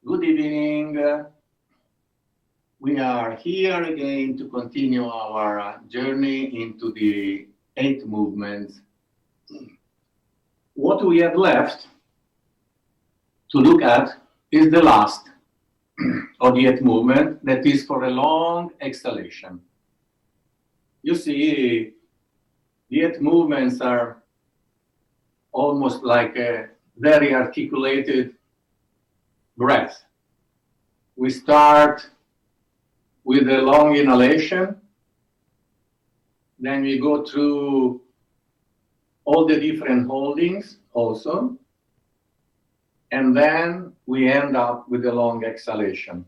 Good evening. We are here again to continue our journey into the 8 movements. What we have left to look at is the last of the 8 movement, that is for a long exhalation. You see, the 8 movements are almost like a very articulated breath. We start with a long inhalation, then we go through all the different holdings also, and then we end up with a long exhalation.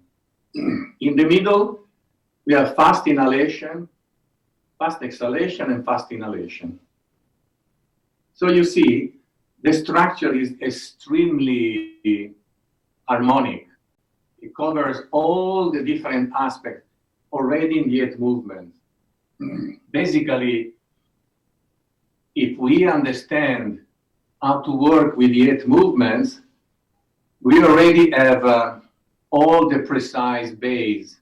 In the middle, we have fast inhalation, fast exhalation, and fast inhalation. So you see, the structure is extremely harmonic. It covers all the different aspects already in the 8 movements. Basically, if we understand how to work with the 8 movements, we already have all the precise base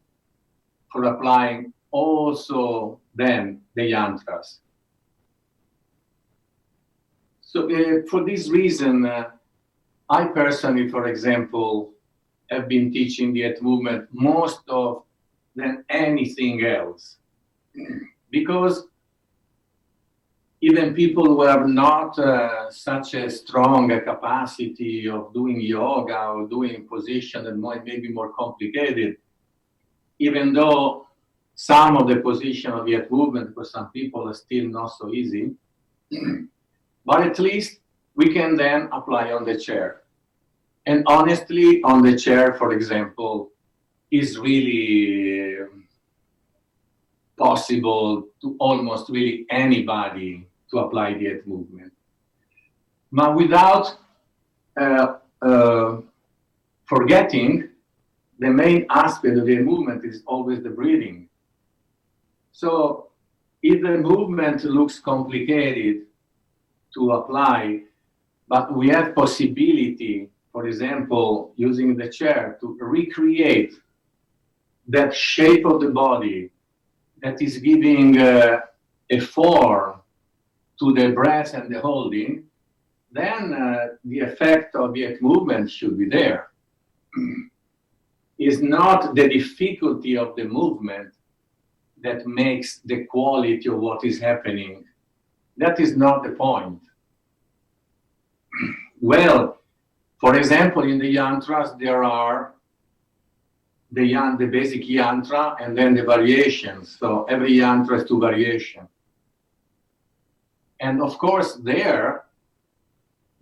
for applying also then the yantras. So for this reason, I personally, for example, have been teaching the 8 movement most of than anything else. Because even people who have not such a strong capacity of doing yoga or doing position that might be more complicated, even though some of the position of the 8 movement for some people are still not so easy, but at least we can then apply on the chair. And honestly, on the chair, for example, is really possible to almost really anybody to apply the 8 movement. But without forgetting, the main aspect of the movement is always the breathing. So if the movement looks complicated to apply, but we have possibility, for example, using the chair to recreate that shape of the body that is giving a form to the breath and the holding, then the effect of the 8 movement should be there. It's not the difficulty of the movement that makes the quality of what is happening. That is not the point. Well, for example, in the yantras, there are the basic yantra and then the variations. So every yantra has 2 variations. And of course, there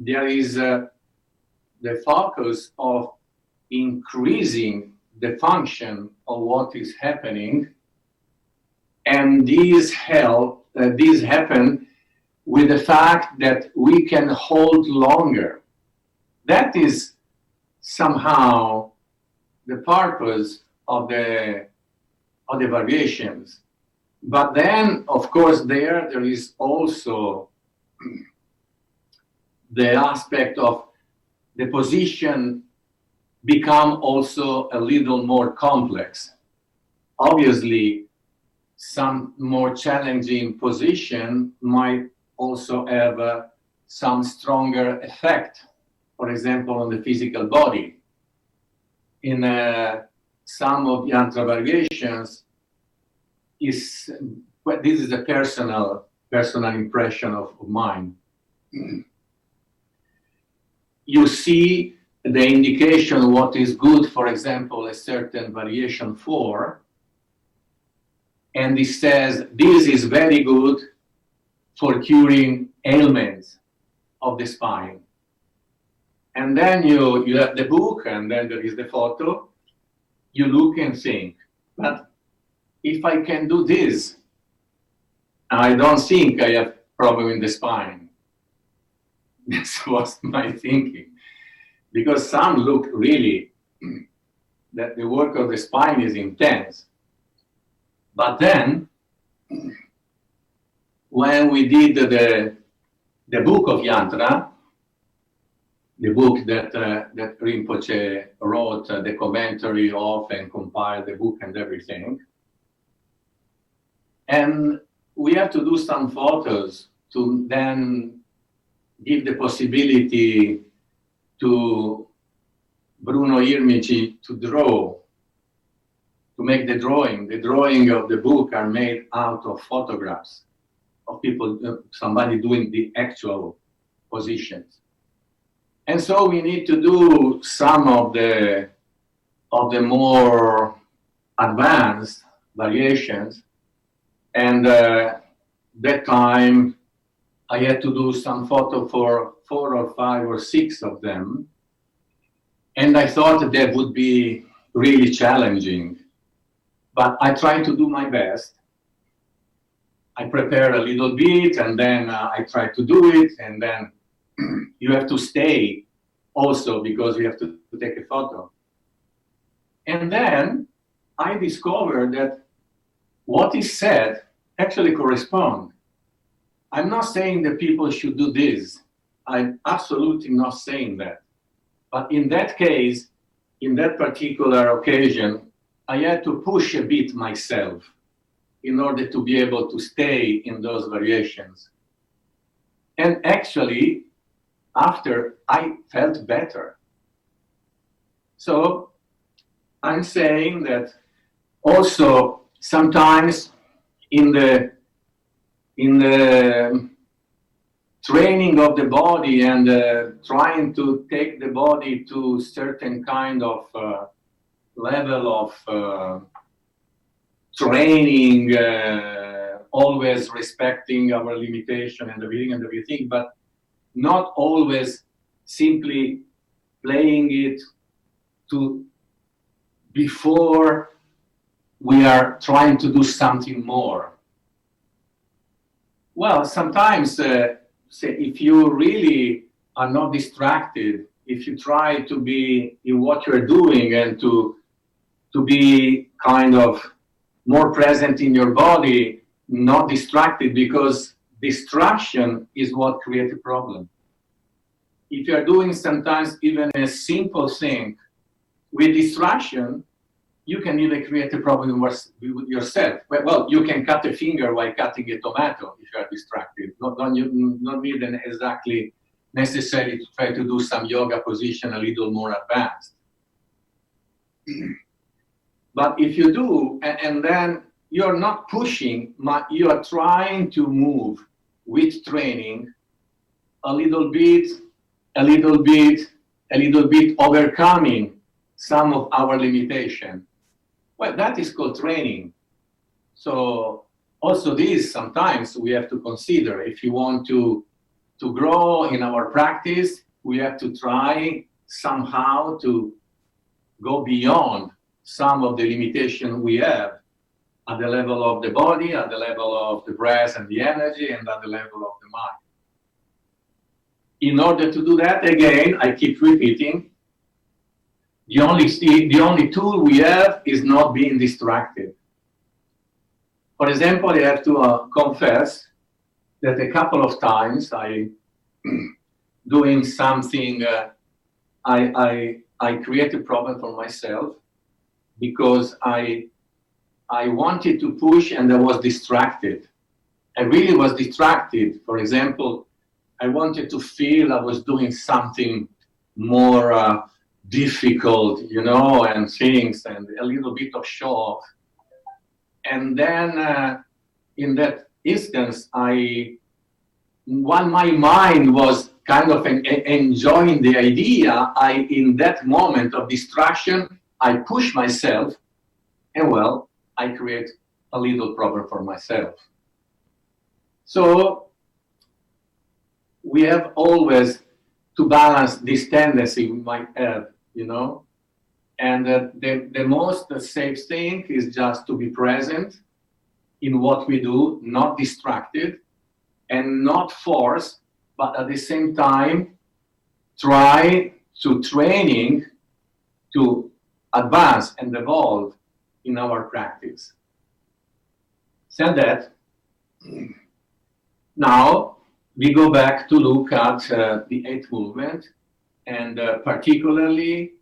is the focus of increasing the function of what is happening. And these happen with the fact that we can hold longer. That is somehow the purpose of the variations. But then, of course, there is also the aspect of the position become also a little more complex. Obviously, some more challenging position might also have some stronger effect, for example, on the physical body. In some of the yantra variations, this is a personal impression of mine. You see the indication what is good, for example, a certain variation for, and it says this is very good for curing ailments of the spine. And then you have the book, and then there is the photo. You look and think, but if I can do this, I don't think I have problem in the spine. This was my thinking. Because some look really that the work of the spine is intense. But then, when we did the book of Yantra, book that Rinpoche wrote, the commentary of and compiled the book and everything. And we have to do some photos to then give the possibility to Bruno Irmici to draw, to make the drawing. The drawing of the book are made out of photographs of people, somebody doing the actual positions. And so we need to do some of the more advanced variations. And that time I had to do some photo for 4 or 5 or 6 of them. And I thought that would be really challenging, but I tried to do my best. I prepare a little bit and then I try to do it, and then you have to stay also because you have to take a photo. And then I discovered that what is said actually corresponds. I'm not saying that people should do this. I'm absolutely not saying that. But in that case, in that particular occasion, I had to push a bit myself in order to be able to stay in those variations. And actually, after, I felt better. So I'm saying that also sometimes in the training of the body and trying to take the body to certain kind of level of training, always respecting our limitation and everything, but not always simply playing it to before we are trying to do something more. Well, sometimes if you really are not distracted, if you try to be in what you're doing and to be kind of more present in your body, not distracted, because distraction is what creates a problem. If you're doing sometimes even a simple thing with distraction, you can even create a problem with yourself. Well, you can cut a finger while cutting a tomato if you are distracted. Not need exactly necessary to try to do some yoga position a little more advanced. But if you do, and then you're not pushing, you are trying to move with training a little bit, overcoming some of our limitation. Well, that is called training. So also this sometimes we have to consider. If you want to grow in our practice, we have to try somehow to go beyond some of the limitation we have at the level of the body, at the level of the breath and the energy, and at the level of the mind. In order to do that, again, I keep repeating, the only tool we have is not being distracted. For example, I have to confess that a couple of times I doing something, I create a problem for myself because I wanted to push and I was distracted. I really was distracted. For example, I wanted to feel I was doing something more difficult, and things, and a little bit of show off. And then in that instance, while my mind was kind of enjoying the idea, in that moment of distraction, I push myself, and well, I create a little problem for myself. So we have always to balance this tendency we might have, and the most safe thing is just to be present in what we do, not distracted and not force, but at the same time try to training to advance and evolve in our practice. Said that, now we go back to look at the 8th movement, and particularly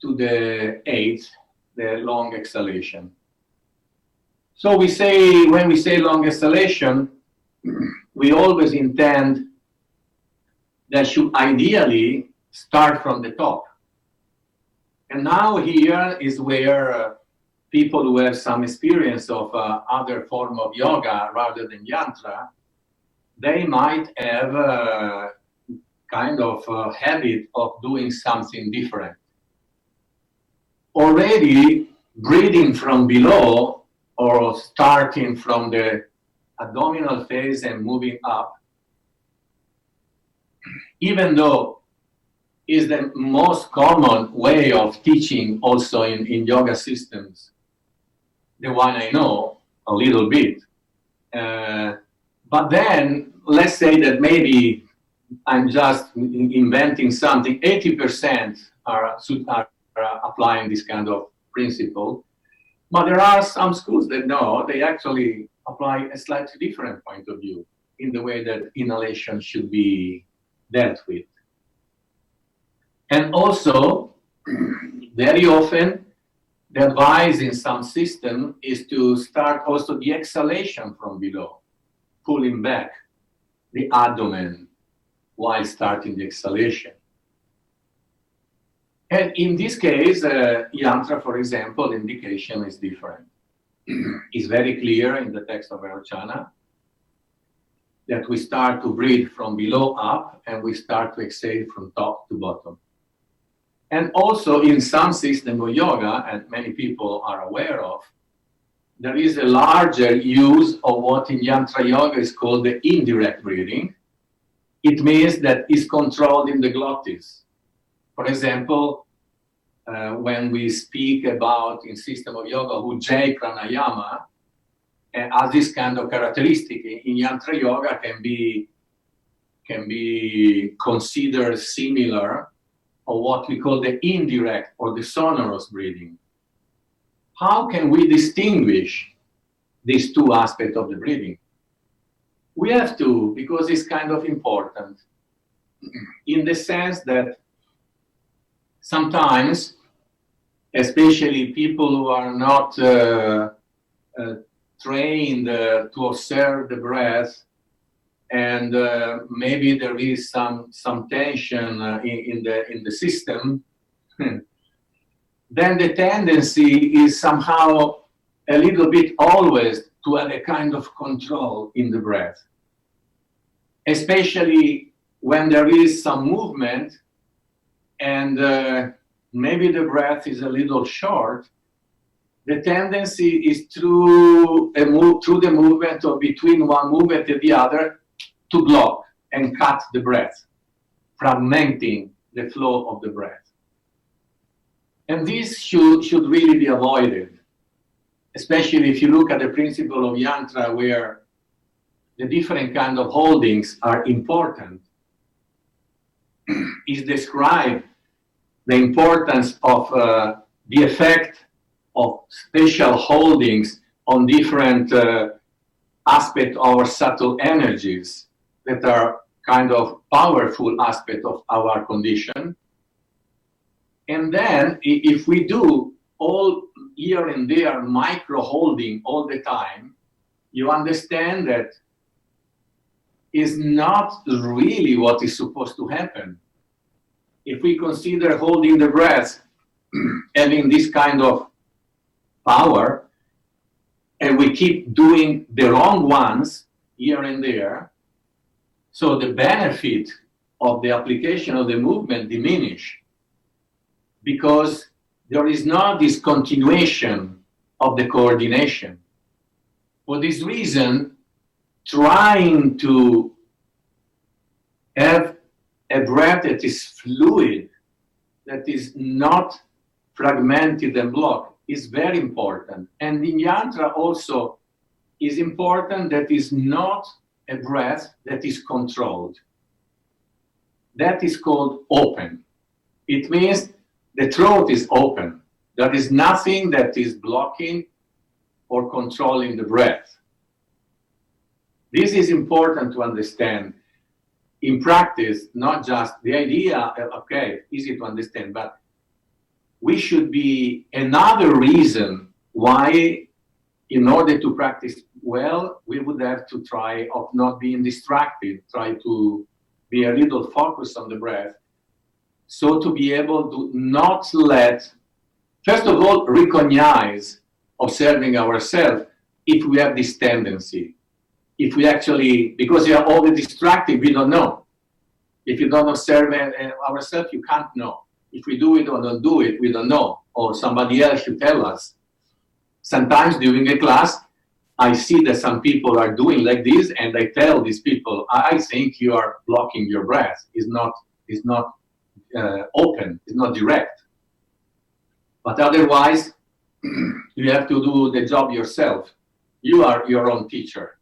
to the eighth, the long exhalation. So we say, when we say long exhalation, we always intend that should ideally start from the top. And now here is where people who have some experience of other form of yoga rather than yantra, they might have a kind of habit of doing something different. Already breathing from below or starting from the abdominal phase and moving up, even though is the most common way of teaching also in yoga systems, the one I know a little bit. But then let's say that maybe I'm just inventing something, 80% are applying this kind of principle. But there are some schools that no, they actually apply a slightly different point of view in the way that inhalation should be dealt with. And also, very often, the advice in some system is to start also the exhalation from below, pulling back the abdomen while starting the exhalation. And in this case, yantra, for example, the indication is different. It's very clear in the text of Vairocana that we start to breathe from below up and we start to exhale from top to bottom. And also in some system of yoga, and many people are aware of, there is a larger use of what in Yantra Yoga is called the indirect breathing. It means that it's controlled in the glottis. For example, when we speak about in system of yoga Ujjayi pranayama, as this kind of characteristic in Yantra Yoga can be considered similar of what we call the indirect or the sonorous breathing. How can we distinguish these two aspects of the breathing? We have to, because it's kind of important, in the sense that sometimes, especially people who are not trained to observe the breath, and maybe there is some tension in the system, then the tendency is somehow a little bit always to have a kind of control in the breath. Especially when there is some movement and maybe the breath is a little short, the tendency is through the movement or between one movement and the other to block and cut the breath, fragmenting the flow of the breath. And this should really be avoided, especially if you look at the principle of yantra where the different kind of holdings are important. Is described the importance of the effect of special holdings on different aspects of our subtle energies that are kind of powerful aspect of our condition. And then if we do all here and there micro holding all the time, you understand that is not really what is supposed to happen. If we consider holding the breath having this kind of power, and we keep doing the wrong ones here and there, so the benefit of the application of the movement diminish, because there is not this continuation of the coordination. For this reason, trying to have a breath that is fluid, that is not fragmented and blocked, is very important. And in yantra also is important that is not a breath that is controlled. That is called open. It means the throat is open. There is nothing that is blocking or controlling the breath. This is important to understand. in practice, not just the idea, okay, easy to understand, but we should be another reason why, in order to practice well, we would have to try of not being distracted, try to be a little focused on the breath. So to be able to not let, first of all, recognize, observing ourselves, if we have this tendency. If we actually, because we are always distracted, we don't know. If you don't observe ourselves, you can't know. If we do it or don't do it, we don't know. Or somebody else should tell us. Sometimes during a class, I see that some people are doing like this, and I tell these people, I think you are blocking your breath. It's not open, it's not direct. But otherwise, you have to do the job yourself. You are your own teacher.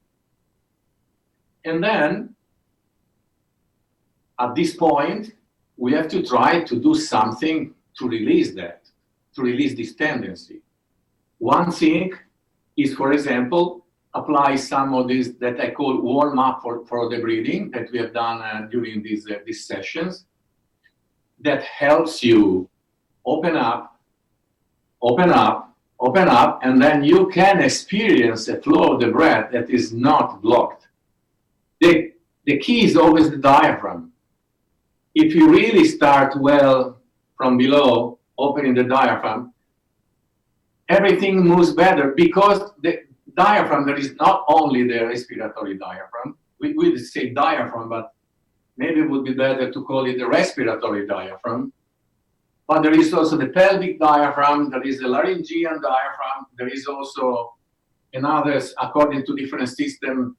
And then, at this point, we have to try to do something to release that, to release this tendency. One thing is, for example, apply some of these that I call warm-up for the breathing that we have done during these sessions. That helps you open up, and then you can experience a flow of the breath that is not blocked. The key is always the diaphragm. If you really start well from below, opening the diaphragm, everything moves better, because the diaphragm, there is not only the respiratory diaphragm. We would say diaphragm, but maybe it would be better to call it the respiratory diaphragm. But there is also the pelvic diaphragm, there is the laryngeal diaphragm, there is also another, according to different systems,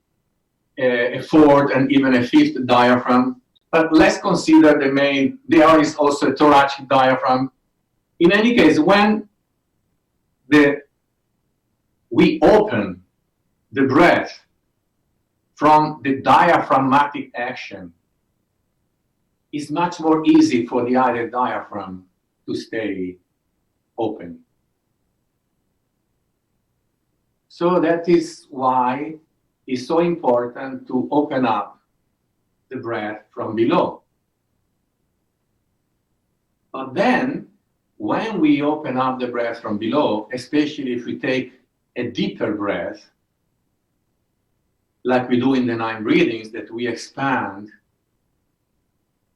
a fourth and even a fifth diaphragm. But let's consider the main, there is also a thoracic diaphragm. In any case, when we open the breath from the diaphragmatic action, it's much more easy for the other diaphragm to stay open. So that is why it's so important to open up the breath from below. But then, when we open up the breath from below, especially if we take a deeper breath, like we do in the 9 breathings, that we expand,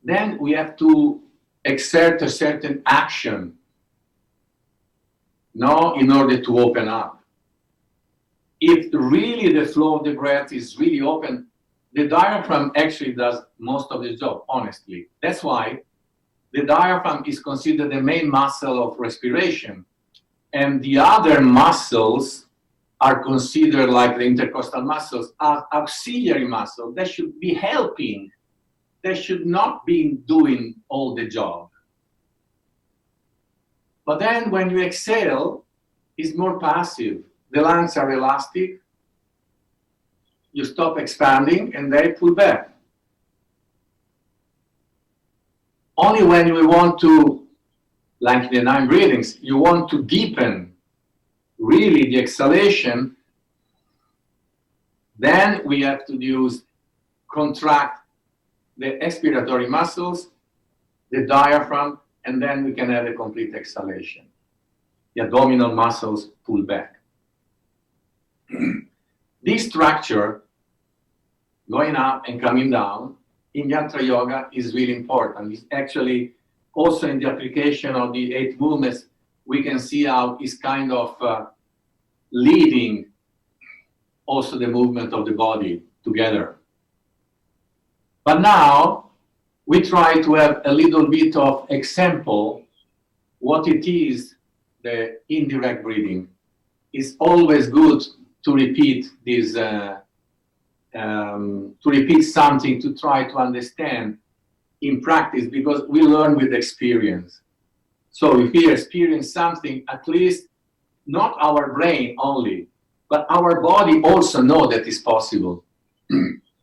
then we have to exert a certain action, in order to open up. If really the flow of the breath is really open, the diaphragm actually does most of the job, honestly. That's why the diaphragm is considered the main muscle of respiration. And the other muscles are considered, like the intercostal muscles, as auxiliary muscles. They should be helping. They should not be doing all the job. But then when you exhale, it's more passive. The lungs are elastic. You stop expanding and they pull back. Only when we want to, like the 9 breathings, you want to deepen really the exhalation, then we have to contract the expiratory muscles, the diaphragm, and then we can have a complete exhalation. The abdominal muscles pull back. This structure, going up and coming down, in Yantra Yoga is really important. It's actually also in the application of the 8 movements, we can see how it's kind of leading also the movement of the body together. But now we try to have a little bit of example what it is, the indirect breathing. It's always good to repeat this, to repeat something to try to understand in practice, because we learn with experience. So if we experience something, at least not our brain only, but our body also know that it's possible.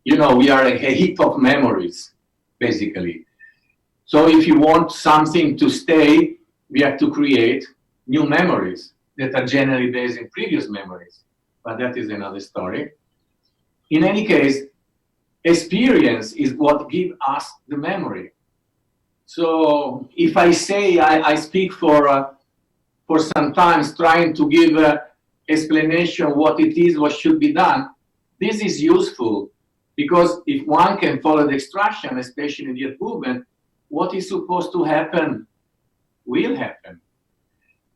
We are a heap of memories, basically. So if you want something to stay, we have to create new memories that are generally based in previous memories. But that is another story. In any case, experience is what gives us the memory. So if I say I speak for sometimes trying to give explanation what it is, what should be done, this is useful because if one can follow the instruction, especially in the movement, what is supposed to happen will happen.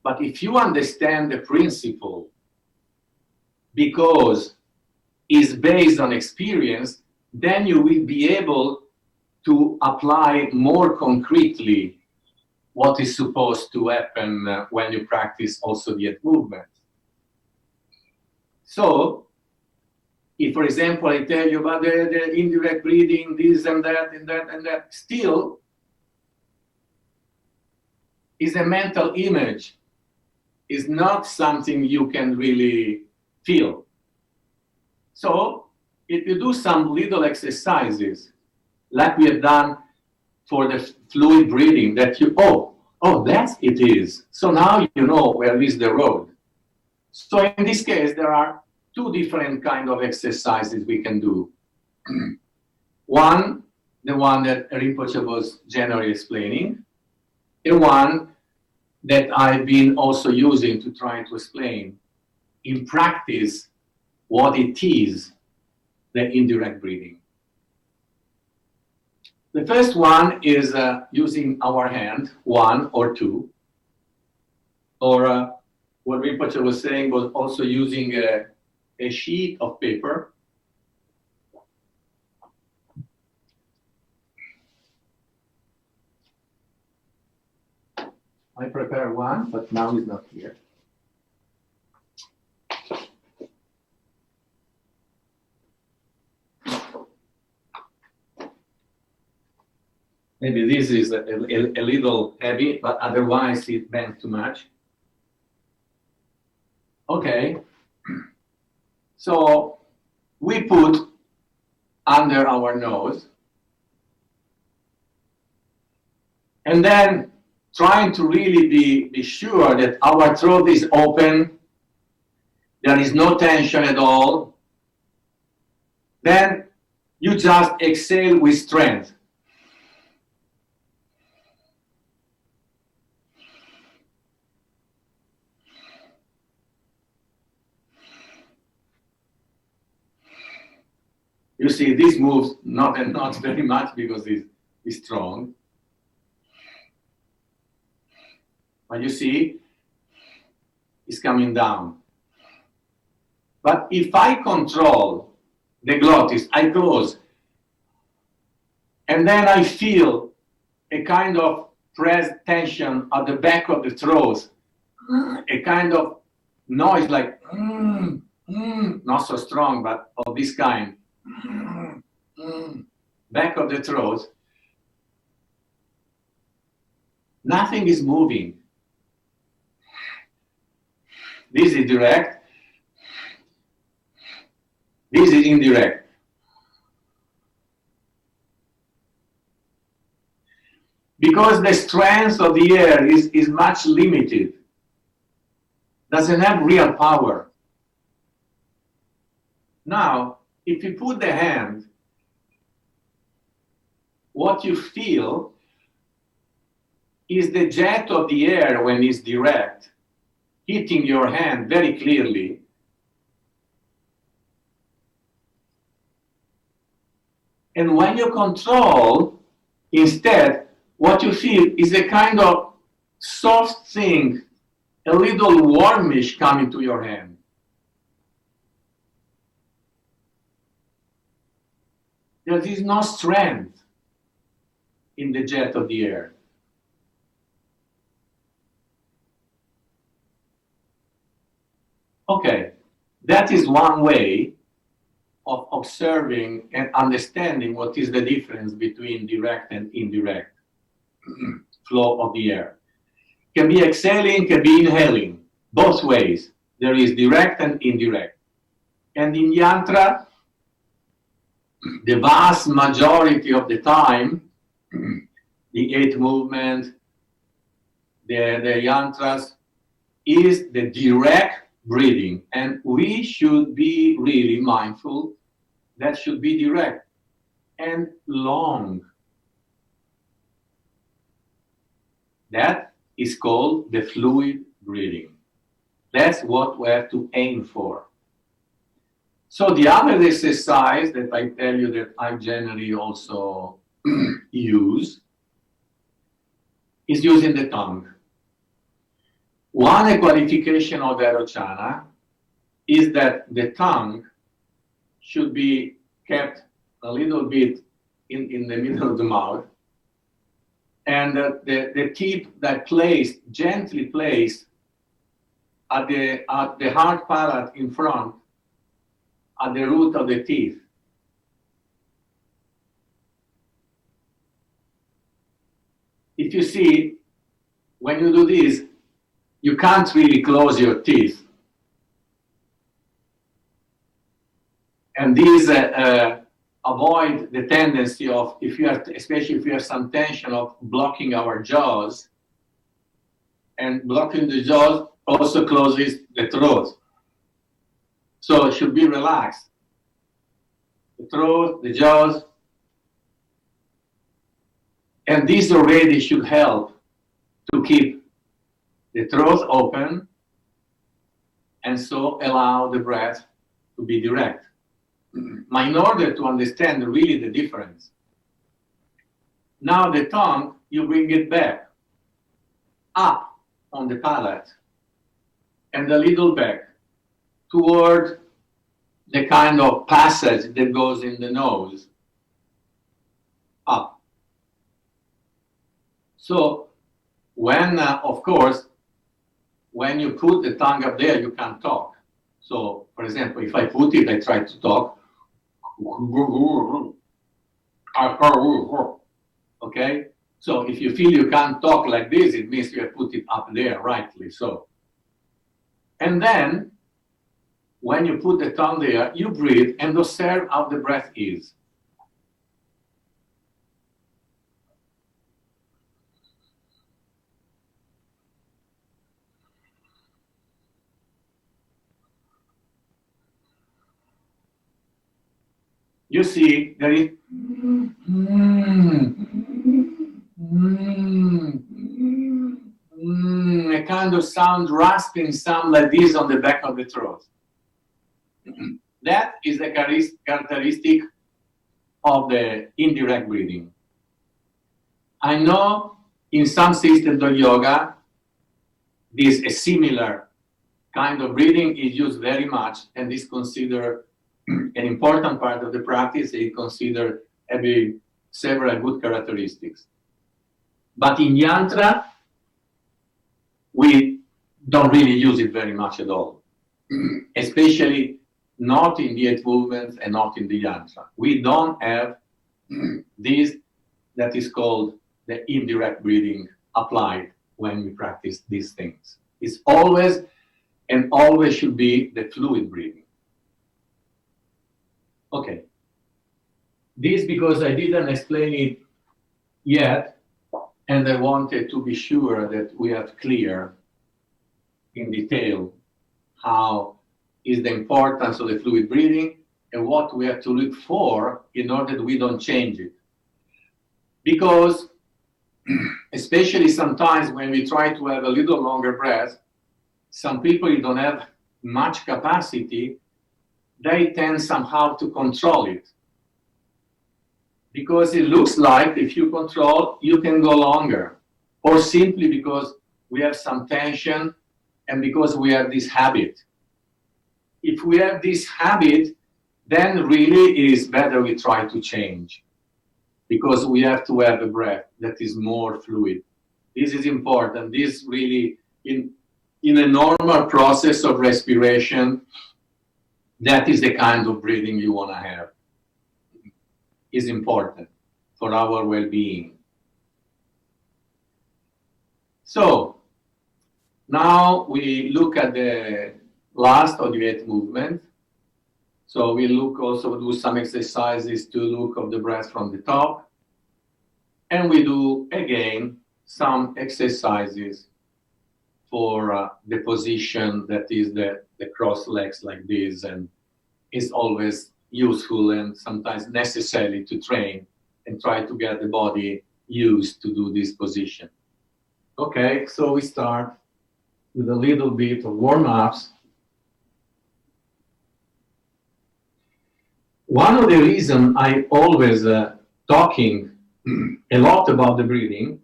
But if you understand the principle, because it's based on experience, then you will be able to apply more concretely what is supposed to happen when you practice also the movement. So, if, for example, I tell you about the indirect breathing, this and that, and that, and that, still is a mental image. Is not something you can really feel. So, if you do some little exercises, like we have done for the fluid breathing, that you, that's it is. So now you know where is the road. So in this case, there are two different kind of exercises we can do. One, the one that Rinpoche was generally explaining, and one that I've been also using to try to explain in practice what it is, the indirect breathing. The first one is using our hand, one or two, or what Rinpoche was saying was also using a sheet of paper. I prepare one, but now it's not here. Maybe this is a little heavy, but otherwise it bends too much. Okay. So we put under our nose, and then trying to really be sure that our throat is open, there is no tension at all. Then you just exhale with strength. You see, this moves not very much because it's strong. But you see, it's coming down. But if I control the glottis, I close, and then I feel a kind of pressed tension at the back of the throat, a kind of noise like, not so strong, but of this kind, back of the throat, nothing is moving. This is direct. This is indirect. Because the strength of the air is much limited, doesn't have real power. Now, if you put the hand, what you feel is the jet of the air when it's direct, hitting your hand very clearly. And when you control, instead, what you feel is a kind of soft thing, a little warmish coming to your hand. There is no strength in the jet of the air. Okay, that is one way of observing and understanding what is the difference between direct and indirect flow of the air. Can be exhaling, can be inhaling, both ways. There is direct and indirect. And in Yantra, the vast majority of the time, the 8 movement, the Yantras, is the direct breathing. And we should be really mindful that should be direct. and long. That is called the fluid breathing. That's what we have to aim for. So the other exercise that I tell you that I generally also use is using the tongue. One qualification of Aerochana is that the tongue should be kept a little bit in the middle of the mouth, and the tip that gently placed at the hard palate in front, at the root of the teeth. If you see, when you do this, you can't really close your teeth. And these avoid the tendency of, especially if you have some tension of blocking our jaws, and blocking the jaws also closes the throat. So it should be relaxed. The throat, the jaws, and this already should help to keep the throat open and so allow the breath to be direct. In order to understand really the difference, now the tongue, you bring it back up on the palate and a little back toward the kind of passage that goes in the nose, up. So when, of course, when you put the tongue up there, you can't talk. So, for example, if I put it, I try to talk. Okay? So if you feel you can't talk like this, it means you have put it up there, rightly so. And then, when you put the tongue there, you breathe and observe how the breath is. You see, there is a kind of sound, rasping sound like this on the back of the throat. That is the characteristic of the indirect breathing. I know in some systems of yoga, this a similar kind of breathing is used very much and is considered an important part of the practice. It considered having several good characteristics. But in Yantra, we don't really use it very much at all, especially not in the 8 movements and not in the Yantra. We don't have this that is called the indirect breathing applied when we practice these things. It's always and always should be the fluid breathing. Okay. This because I didn't explain it yet, and I wanted to be sure that we have clear in detail how is the importance of the fluid breathing and what we have to look for in order that we don't change it. Because especially sometimes when we try to have a little longer breath, some people who don't have much capacity, they tend somehow to control it. Because it looks like if you control, you can go longer. Or simply because we have some tension and because we have this habit. If we have this habit, then really it is better we try to change. Because we have to have a breath that is more fluid. This is important. This really, in a normal process of respiration, that is the kind of breathing you want to have. Is important for our well-being. So, now we look at the last of the 8 movement. So we look also do some exercises to look of the breath from the top. And we do, again, some exercises for the position that is the cross legs like this. And it's always useful and sometimes necessary to train and try to get the body used to do this position. Okay, so we start with a little bit of warm-ups. One of the reasons I always talking a lot about the breathing,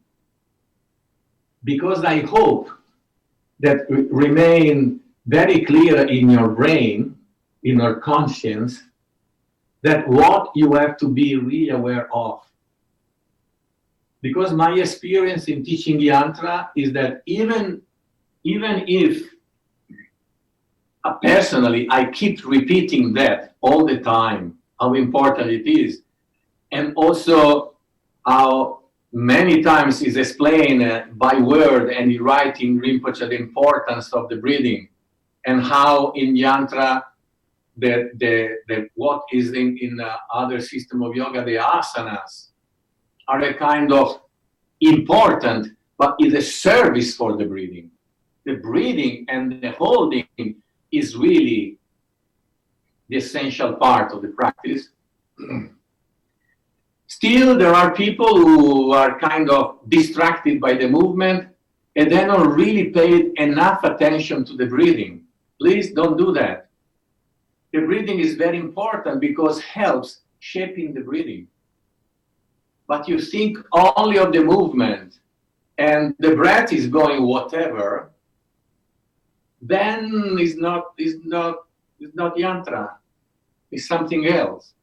because I hope that remain very clear in your brain, in your conscience, that what you have to be really aware of. Because my experience in teaching Yantra is that even if personally I keep repeating that all the time, how important it is, and also how many times is explained by word and in writing Rinpoche the importance of the breathing, and how in Yantra the what is in other system of yoga, the asanas are a kind of important, but is a service for the breathing. The breathing and the holding is really the essential part of the practice. Still, there are people who are kind of distracted by the movement and they don't really pay enough attention to the breathing. Please don't do that. The breathing is very important because it helps shaping the breathing. But you think only of the movement and the breath is going whatever, then it's not Yantra, it's something else.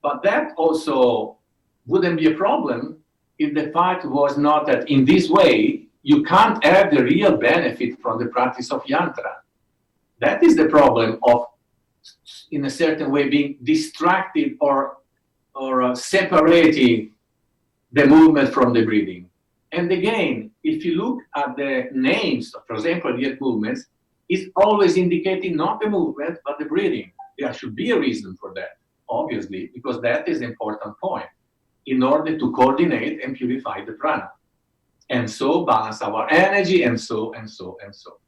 But that also wouldn't be a problem if the fact was not that in this way you can't have the real benefit from the practice of Yantra. That is the problem of, in a certain way, being distracted or separating the movement from the breathing. And again, if you look at the names, for example, the movements, it's always indicating not the movement, but the breathing. There should be a reason for that, obviously, because that is an important point in order to coordinate and purify the prana. And so balance our energy, and so, and so, and so.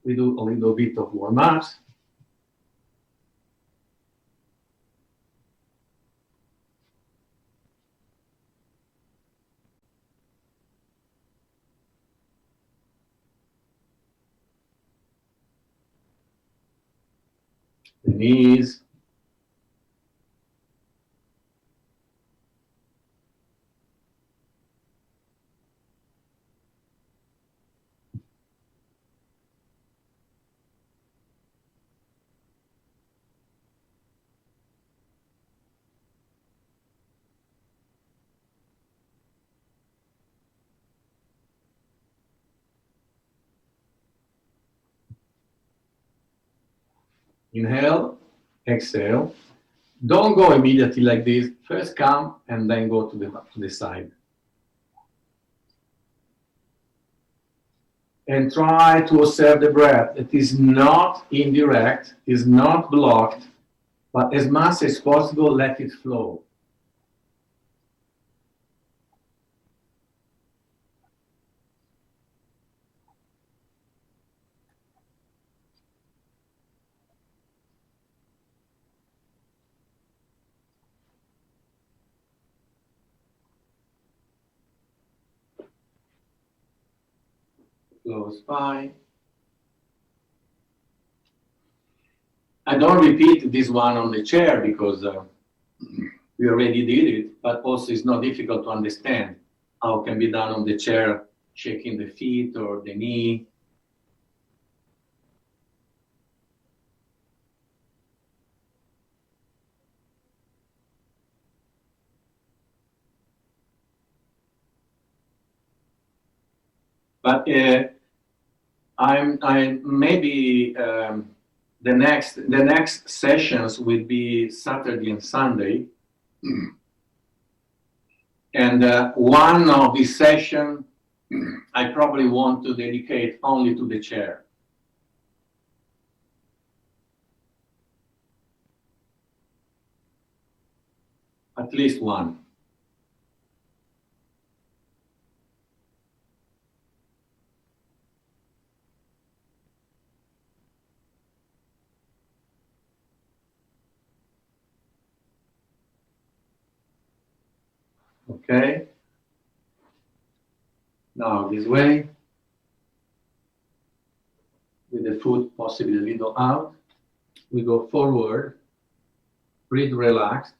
We do a little bit of warm-ups. The knees. Inhale, exhale. Don't go immediately like this. First come and then go to the side. And try to observe the breath. It is not indirect, is not blocked, but as much as possible, let it flow. Close spine. I don't repeat this one on the chair because we already did it, but also it's not difficult to understand how it can be done on the chair, shaking the feet or the knee. But I maybe the next sessions will be Saturday and Sunday, and one of these sessions I probably want to dedicate only to the chair. At least one. Okay. Now this way, with the foot possibly a little out, we go forward, breathe relaxed.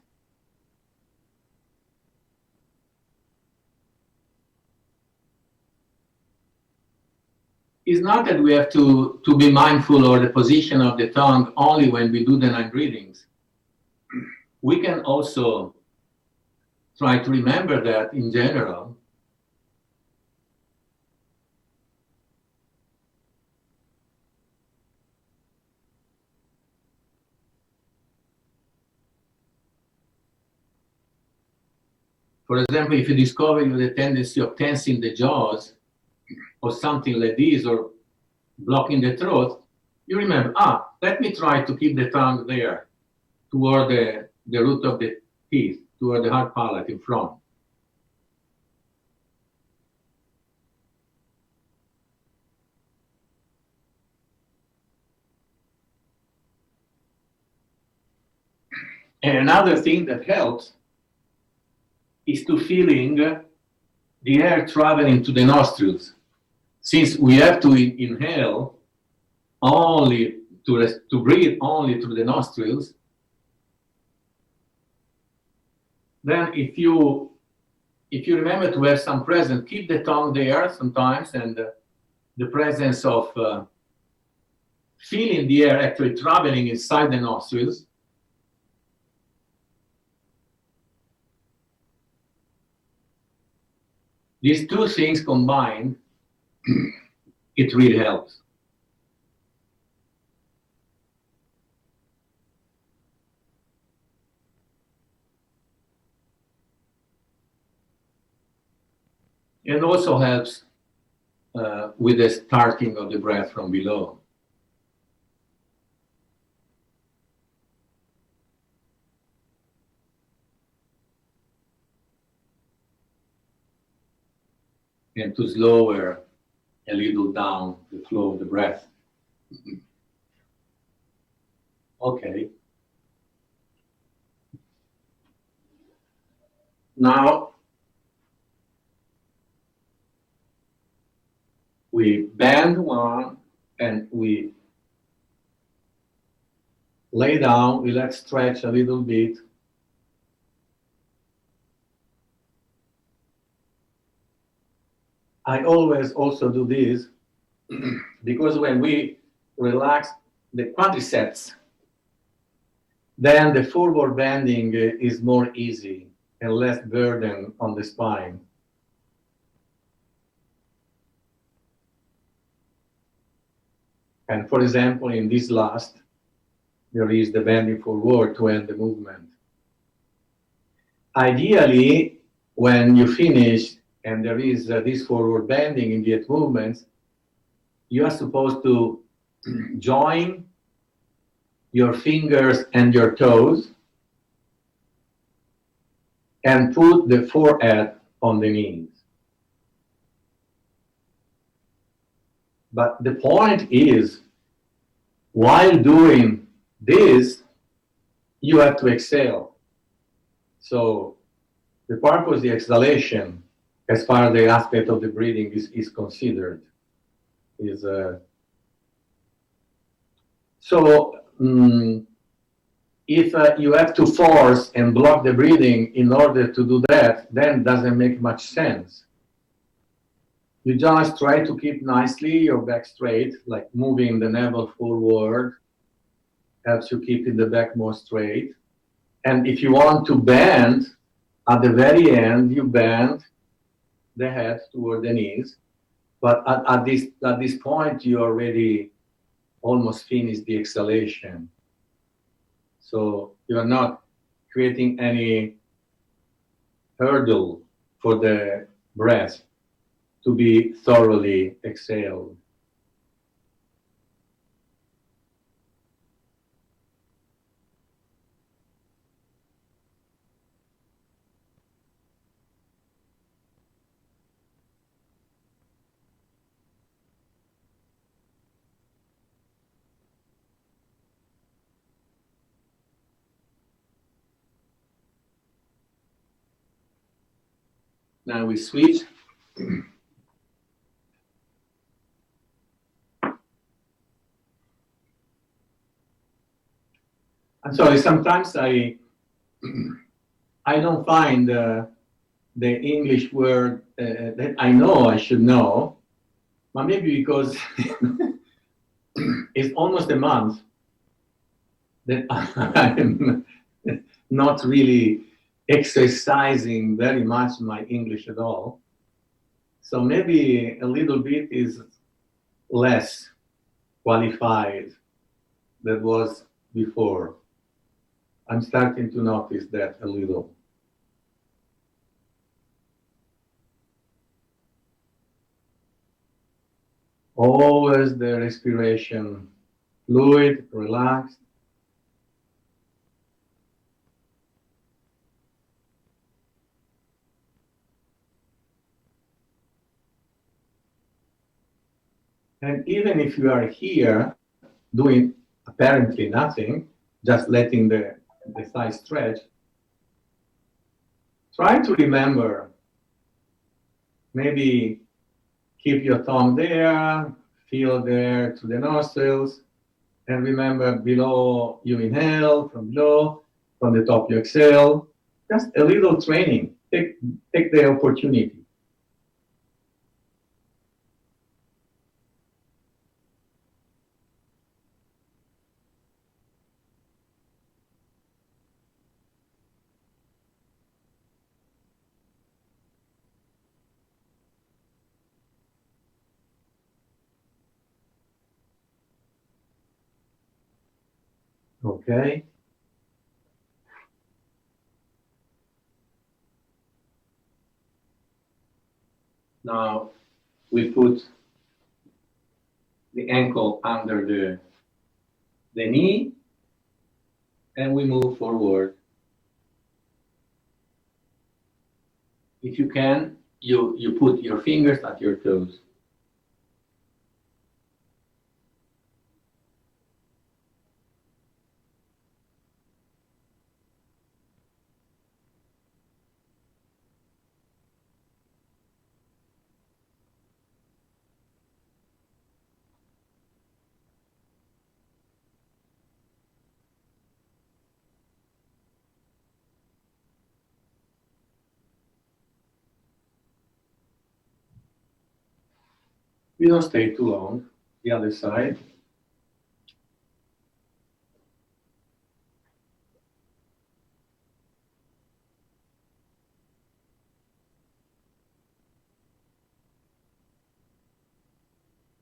It's not that we have to be mindful of the position of the tongue only when we do the 9 breathings. We can also try to remember that in general. For example, if you discover you have the tendency of tensing the jaws or something like this, or blocking the throat, you remember, let me try to keep the tongue there toward the root of the teeth, toward the hard palate in front. And another thing that helps is to feeling the air traveling to the nostrils. Since we have to inhale only to breathe only through the nostrils, then if you remember to have some presence, keep the tongue there sometimes, and the presence of feeling the air actually traveling inside the nostrils. These two things combined, it really helps. And also helps with the starting of the breath from below. And to slower a little down the flow of the breath. Okay. Now we bend one and we lay down, we let stretch a little bit. I always also do this because when we relax the quadriceps, then the forward bending is more easy and less burden on the spine. And for example, in this last, there is the bending forward to end the movement. Ideally, when you finish and there is this forward bending in the movements, you are supposed to join your fingers and your toes and put the forehead on the knees. But the point is, while doing this, you have to exhale. So the purpose of the exhalation, as far as the aspect of the breathing is considered, is if you have to force and block the breathing in order to do that, then it doesn't make much sense. You just try to keep nicely your back straight, like moving the navel forward helps you keep the back more straight. And if you want to bend, at the very end, you bend the head toward the knees. But at this point, you already almost finished the exhalation. So you are not creating any hurdle for the breath to be thoroughly exhaled. Now we switch. I'm sorry, sometimes I don't find the English word that I know I should know, but maybe because it's almost a month that I'm not really exercising very much my English at all. So maybe a little bit is less qualified than was before. I'm starting to notice that a little. Always the respiration fluid, relaxed. And even if you are here doing apparently nothing, just letting the thigh stretch, try to remember, maybe keep your tongue there, feel there to the nostrils, and remember below you inhale, from below, from the top you exhale. Just a little training. Take the opportunity. Okay. Now we put the ankle under the knee and we move forward. If you can, you put your fingers at your toes. We don't stay too long. The other side.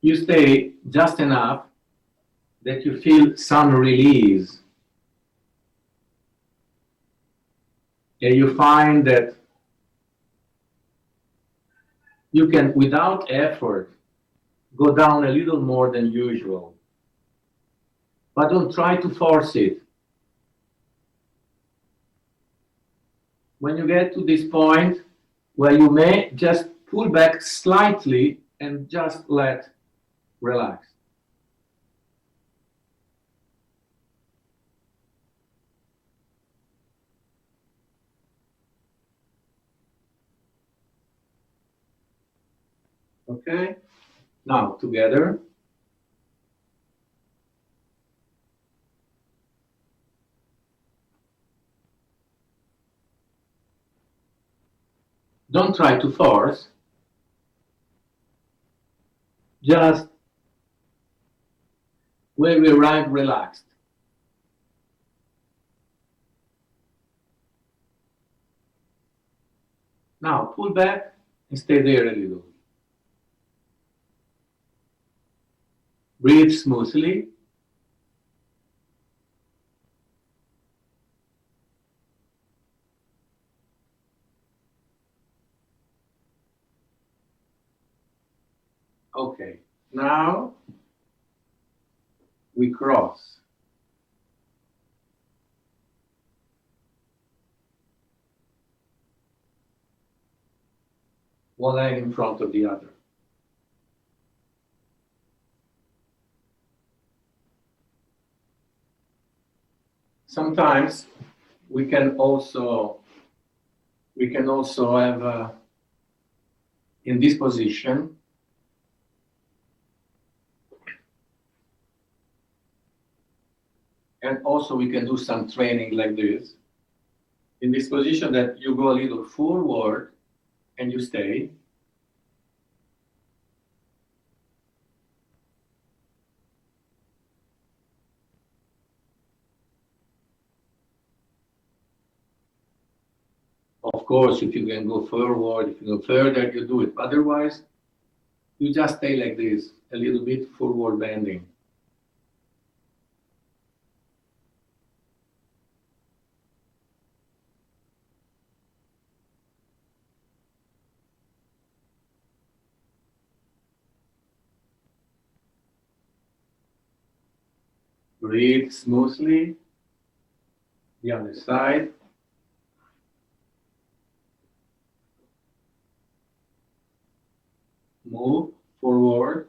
You stay just enough that you feel some release. And you find that you can, without effort, go down a little more than usual. But don't try to force it. When you get to this point where you may just pull back slightly and just relax. Okay? Now, together. Don't try to force. Just when we arrive, relaxed. Now, pull back and stay there a little. Breathe smoothly. Okay, now we cross. One leg in front of the other. Sometimes we can also have in this position. And also we can do some training like this. In this position that you go a little forward and you stay. Of course, if you can go forward, if you go further, you do it. Otherwise, you just stay like this, a little bit forward bending. Breathe smoothly. The other side. Move forward.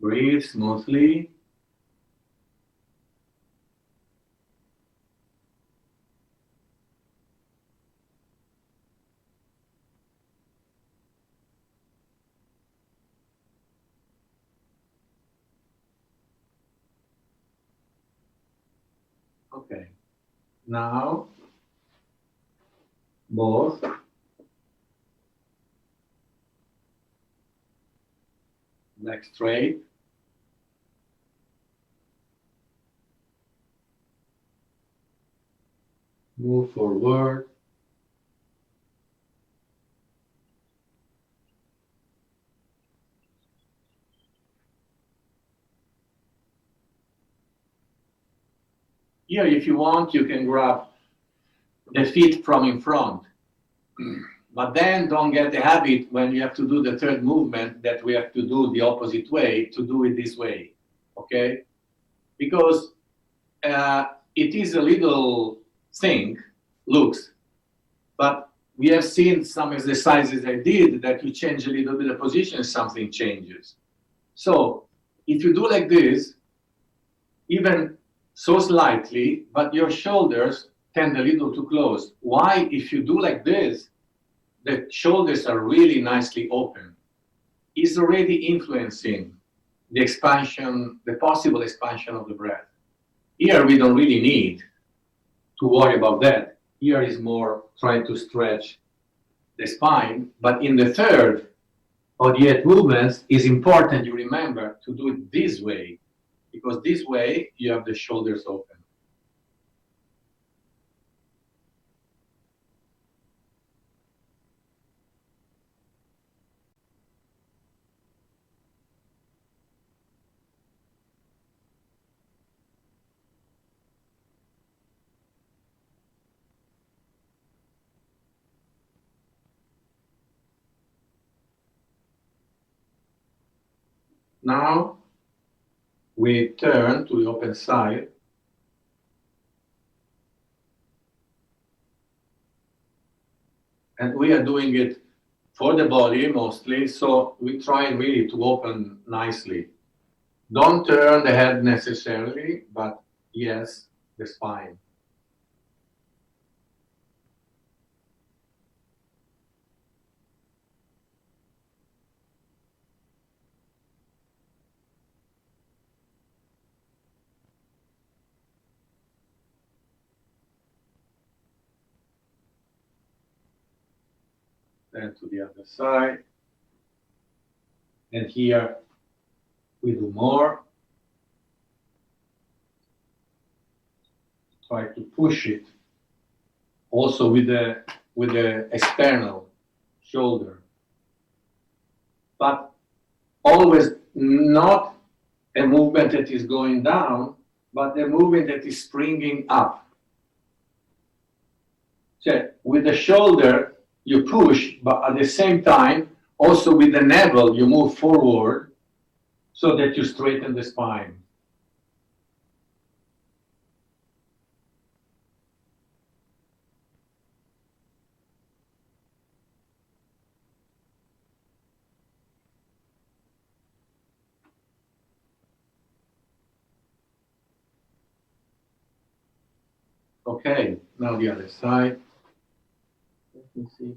Breathe smoothly. Okay. Now, both. Back straight. Move forward. Here, if you want, you can grab the feet from in front. But then don't get the habit when you have to do the third movement that we have to do the opposite way, to do it this way, okay? Because it is a little thing, looks, but we have seen some exercises I did that you change a little bit the position, something changes. So if you do like this, even so slightly, but your shoulders tend a little too close. Why? If you do like this, the shoulders are really nicely open. It's already influencing the expansion, the possible expansion of the breath. Here we don't really need to worry about that. Here is more trying to stretch the spine, but in the third or the eighth movements, it's important you remember to do it this way, because this way you have the shoulders open. Now we turn to the open side. And we are doing it for the body mostly, so we try really to open nicely. Don't turn the head necessarily, but yes, the spine. Then to the other side. And here we do more. Try to push it also with the external shoulder. But always not a movement that is going down, but a movement that is springing up. So with the shoulder, you push, but at the same time, also with the navel, you move forward. so that you straighten the spine. Okay, now the other side. Let me see.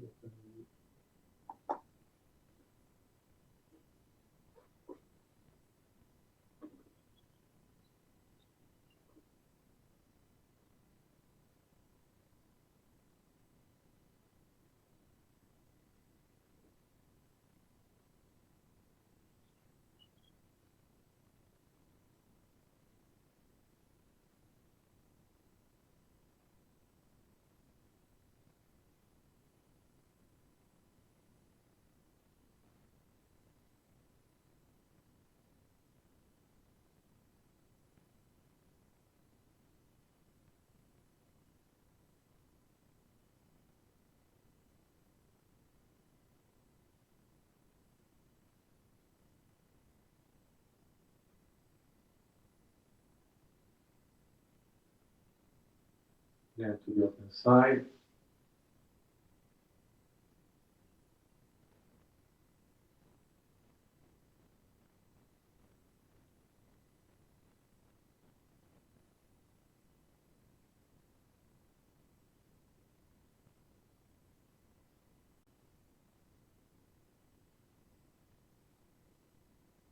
Then to the other side.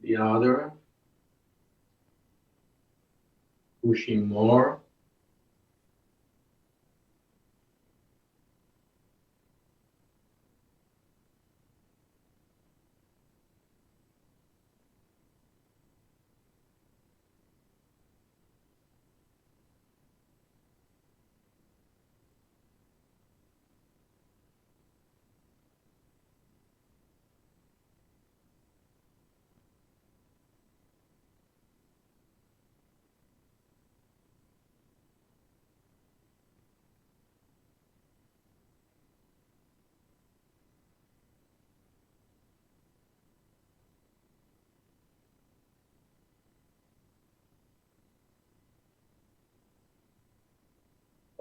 The other. Pushing more.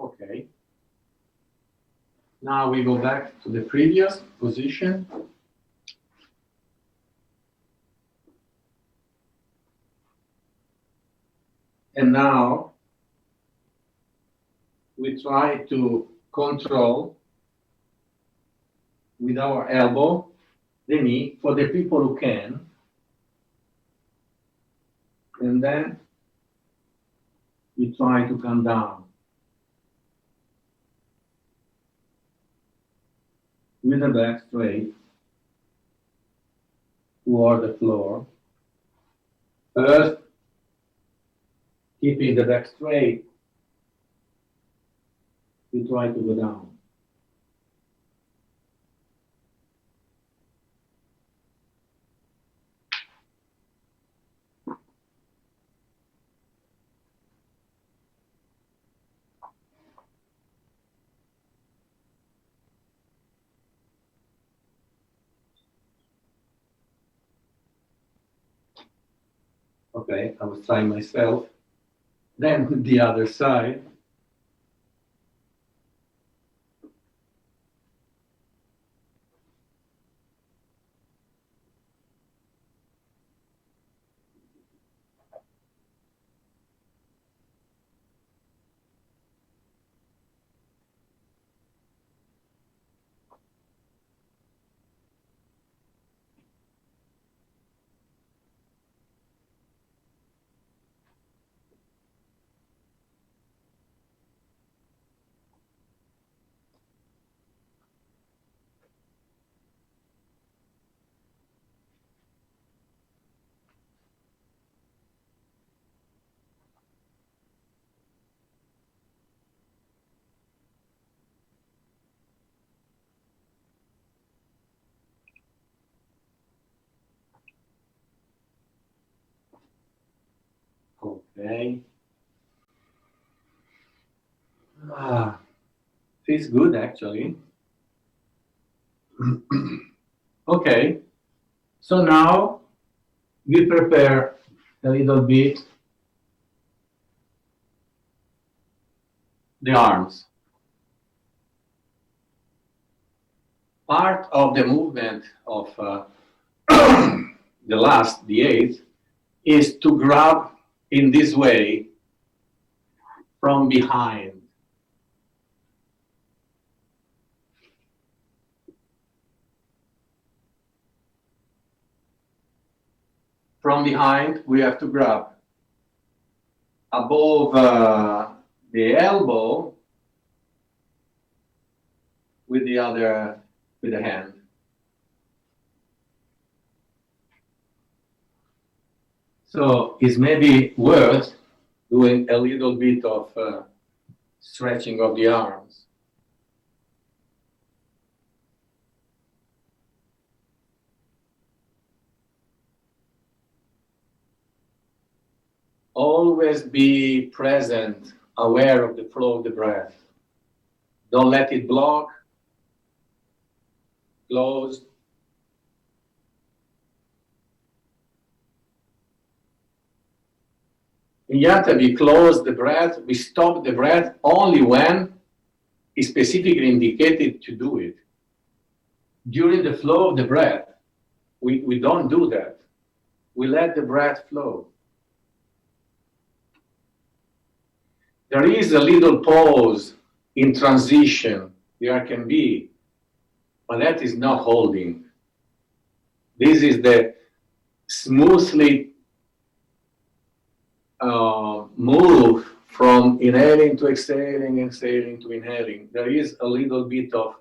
Okay. Now we go back to the previous position. And now we try to control with our elbow the knee for the people who can. And then we try to come down with the back straight toward the floor. First, keeping the back straight, we try to go down. Okay, I was trying myself. Then the other side. Okay. Feels good actually. Okay. So now we prepare a little bit the arms. Part of the movement of the eighth, is to grab in this way from behind. From behind, we have to grab above the elbow with the hand. So it's maybe worth doing a little bit of stretching of the arms. Always be present, aware of the flow of the breath. Don't let it block, close. In Yantra, we close the breath, we stop the breath only when it's specifically indicated to do it. During the flow of the breath, we don't do that. We let the breath flow. There is a little pause in transition, there can be, but that is not holding. This is the smoothly move from inhaling to exhaling, exhaling to inhaling. There is a little bit of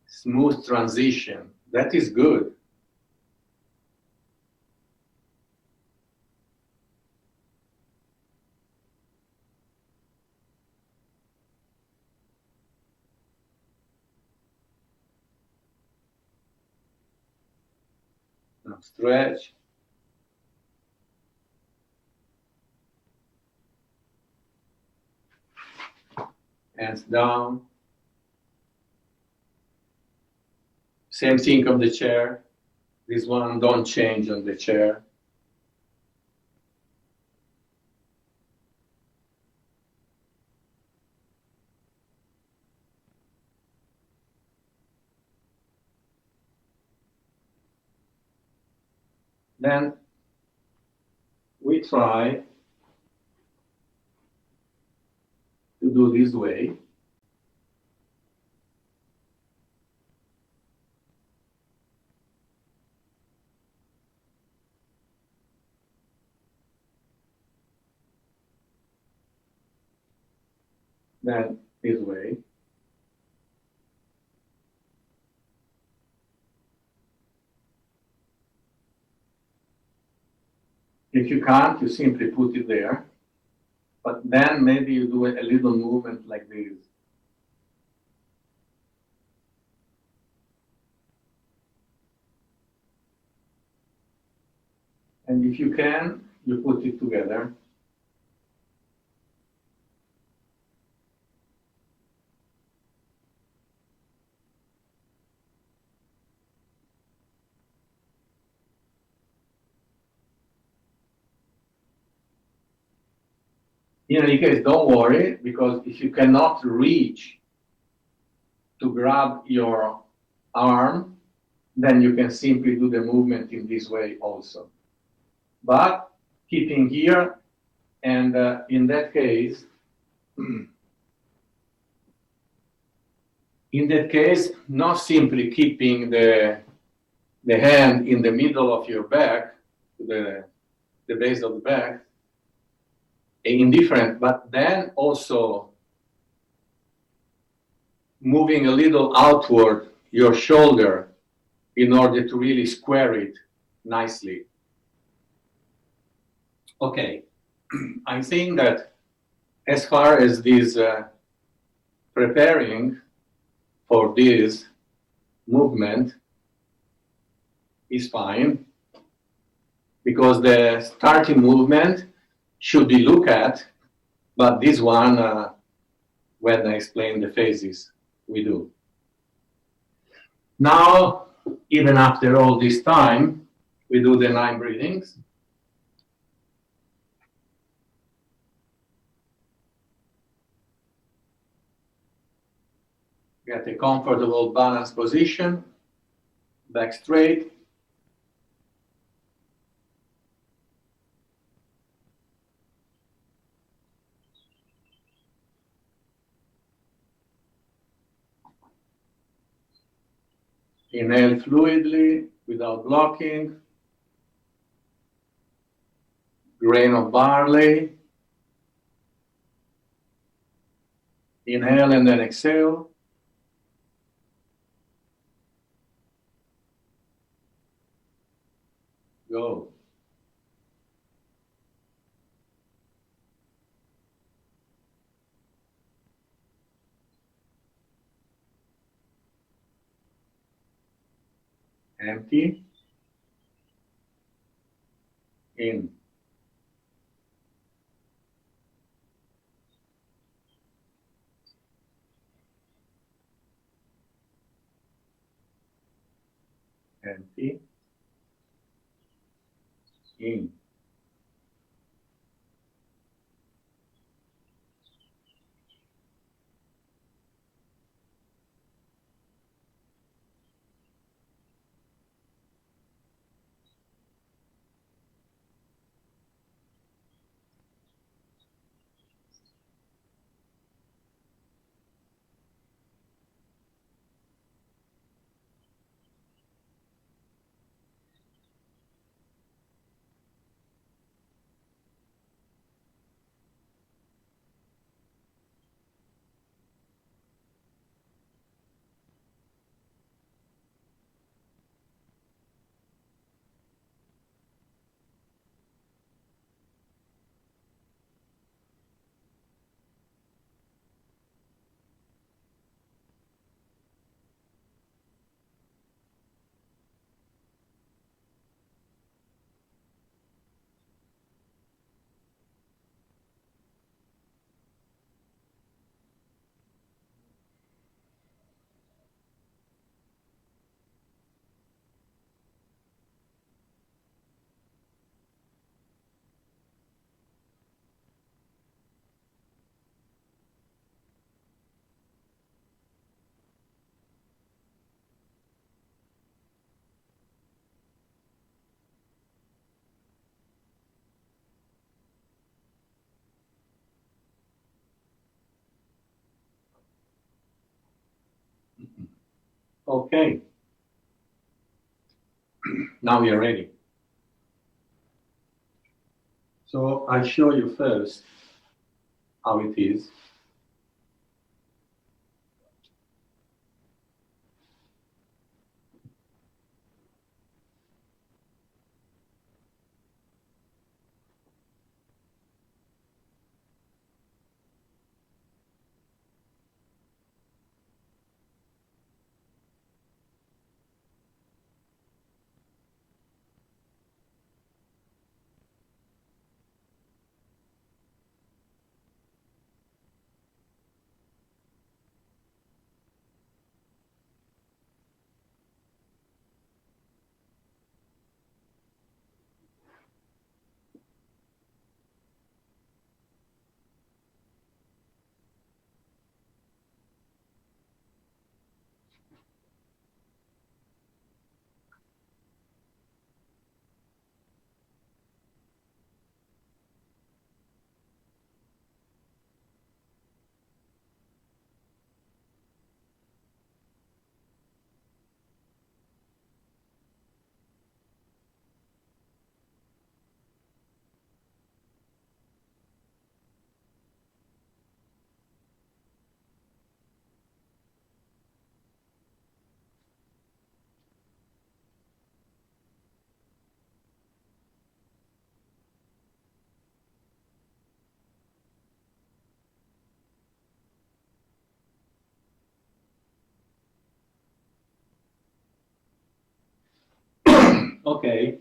smooth transition. That is good. Now stretch. Hands down. Same thing of the chair. This one, don't change on the chair. Then we try to do this way. Then this way. If you can't, you simply put it there. But then maybe you do a little movement like this. And if you can, you put it together. In any case, don't worry, because if you cannot reach to grab your arm, then you can simply do the movement in this way also. But keeping here, and in that case, not simply keeping the hand in the middle of your back, the base of the back, indifferent, but then also moving a little outward your shoulder in order to really square it nicely. Okay, I think that as far as this preparing for this movement is fine, because the starting movement should be looked at, but this one, when I explain the phases, we do. Now, even after all this time, We do the 9 breathings. Get a comfortable balanced position, back straight. Inhale fluidly without blocking. Grain of barley. Inhale and then exhale. Go. Empty. In. Empty. In. Okay. Now we are ready. So I'll show you first how it is. Okay.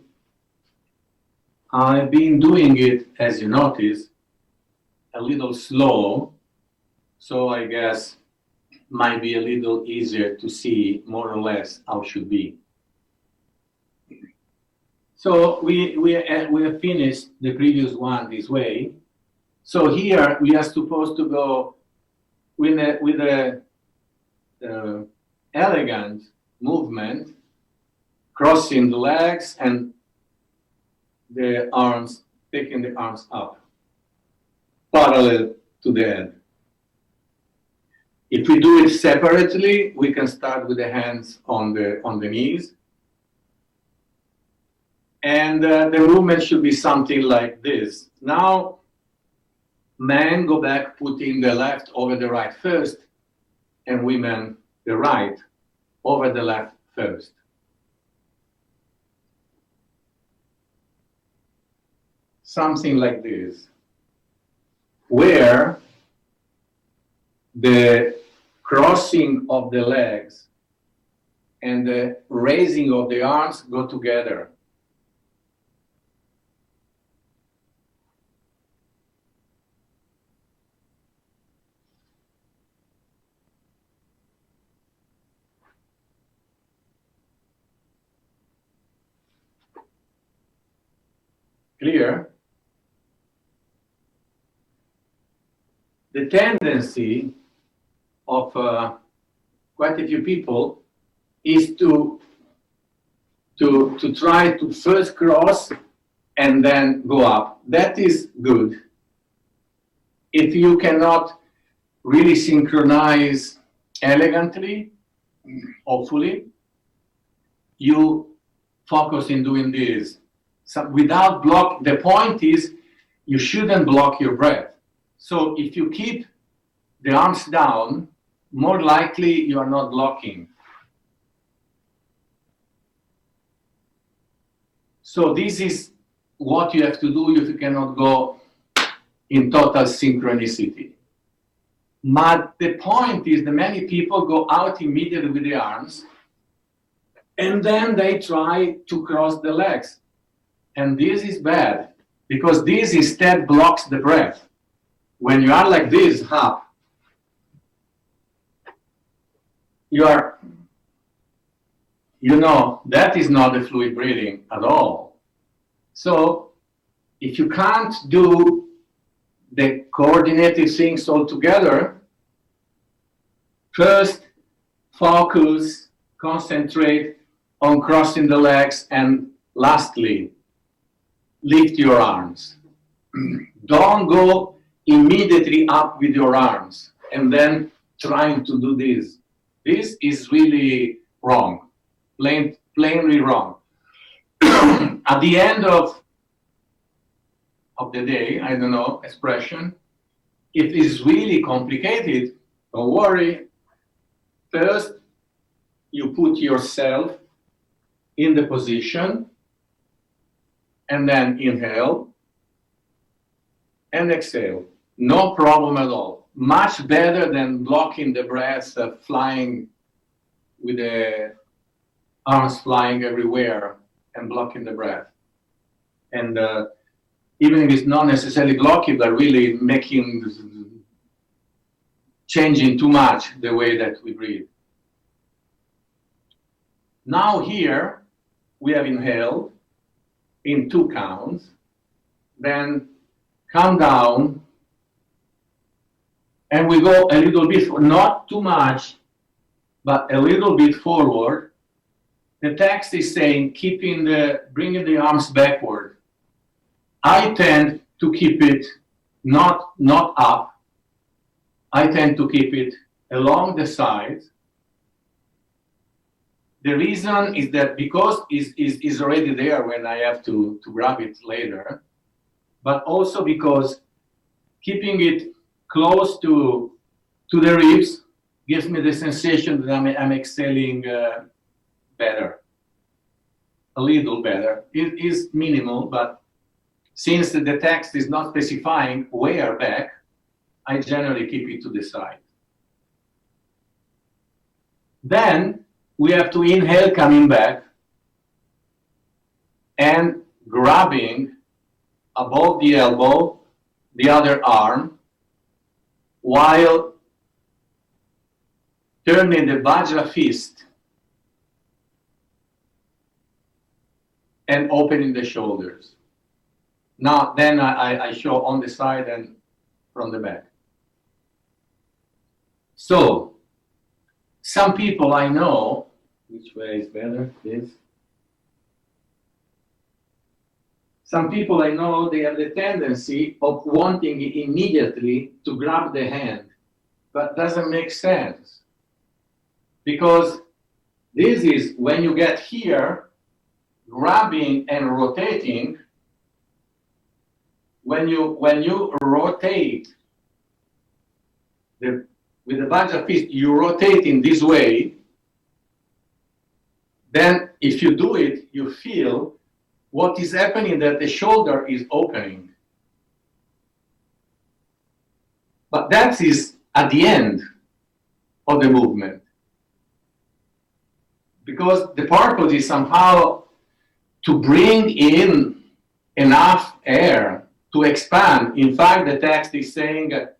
I've been doing it, as you notice, a little slow, so I guess might be a little easier to see more or less how it should be. So we have finished the previous one this way. So here we are supposed to go with a elegant movement, crossing the legs and the arms, taking the arms up, parallel to the head. If we do it separately, we can start with the hands on the knees. And the movement should be something like this. Now, men go back, putting the left over the right first, and women the right over the left first. Something like this, where the crossing of the legs and the raising of the arms go together. Clear? The tendency of quite a few people is to try to first cross and then go up. That is good. If you cannot really synchronize elegantly, hopefully, you focus in doing this. So without block, the point is you shouldn't block your breath. So if you keep the arms down, more likely you are not blocking. So this is what you have to do if you cannot go in total synchronicity. But the point is that many people go out immediately with the arms, and then they try to cross the legs. And this is bad, because this instead blocks the breath. When you are like this, up, you are, that is not the fluid breathing at all. So if you can't do the coordinated things all together, first focus, concentrate on crossing the legs, and lastly, lift your arms. Don't go immediately up with your arms and then trying to do this. This is really wrong, plainly wrong. At the end of the day, I don't know, expression, if it's really complicated, don't worry. First, you put yourself in the position, and then inhale and exhale. No problem at all. Much better than blocking the breath, flying with the arms flying everywhere and blocking the breath. And even if it's not necessarily blocking, but really changing too much the way that we breathe. Now here, we have inhaled in 2 counts, then come down, and we go a little bit, not too much, but a little bit forward. The text is saying bringing the arms backward. I tend to keep it not up. I tend to keep it along the sides. The reason is that because it's already there when I have to grab it later, but also because keeping it close to the ribs gives me the sensation that I'm exhaling better, a little better. It is minimal, but since the text is not specifying where back, I generally keep it to the side. Then we have to inhale coming back and grabbing above the elbow the other arm while turning the Vajra fist and opening the shoulders. Now, then I show on the side and from the back. So, some people I know, which way is better? This. Some people I know, they have the tendency of wanting immediately to grab the hand, but doesn't make sense. Because this is when you get here, grabbing and rotating. When you rotate with the bunch of fist, you rotate in this way. Then, if you do it, you feel what is happening, that the shoulder is opening. But that is at the end of the movement. Because the purpose is somehow to bring in enough air to expand. In fact, the text is saying at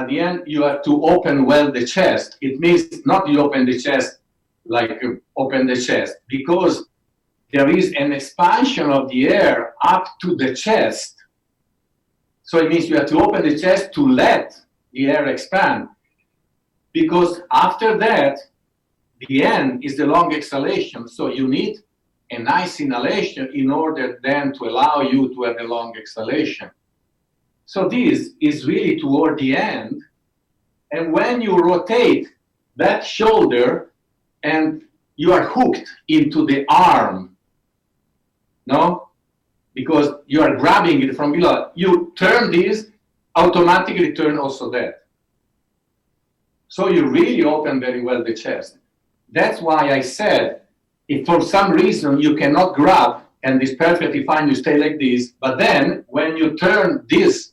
the end you have to open well the chest. It means not you open the chest like open the chest, because there is an expansion of the air up to the chest. So it means you have to open the chest to let the air expand. Because after that, the end is the long exhalation. So you need a nice inhalation in order then to allow you to have a long exhalation. So this is really toward the end. And when you rotate that shoulder and you are hooked into the arm, no? Because you are grabbing it from below. You turn this, automatically turn also that. So you really open very well the chest. That's why I said, if for some reason you cannot grab, and it's perfectly fine, you stay like this, but then when you turn this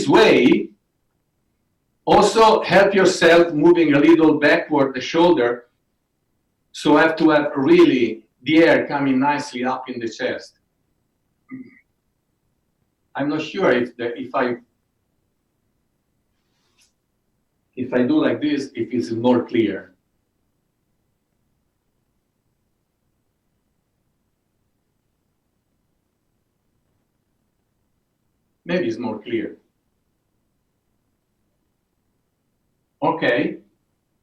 way, also help yourself moving a little backward the shoulder, so have to have really the air coming nicely up in the chest. I'm not sure if I do like this, if it's more clear. Maybe it's more clear. Okay,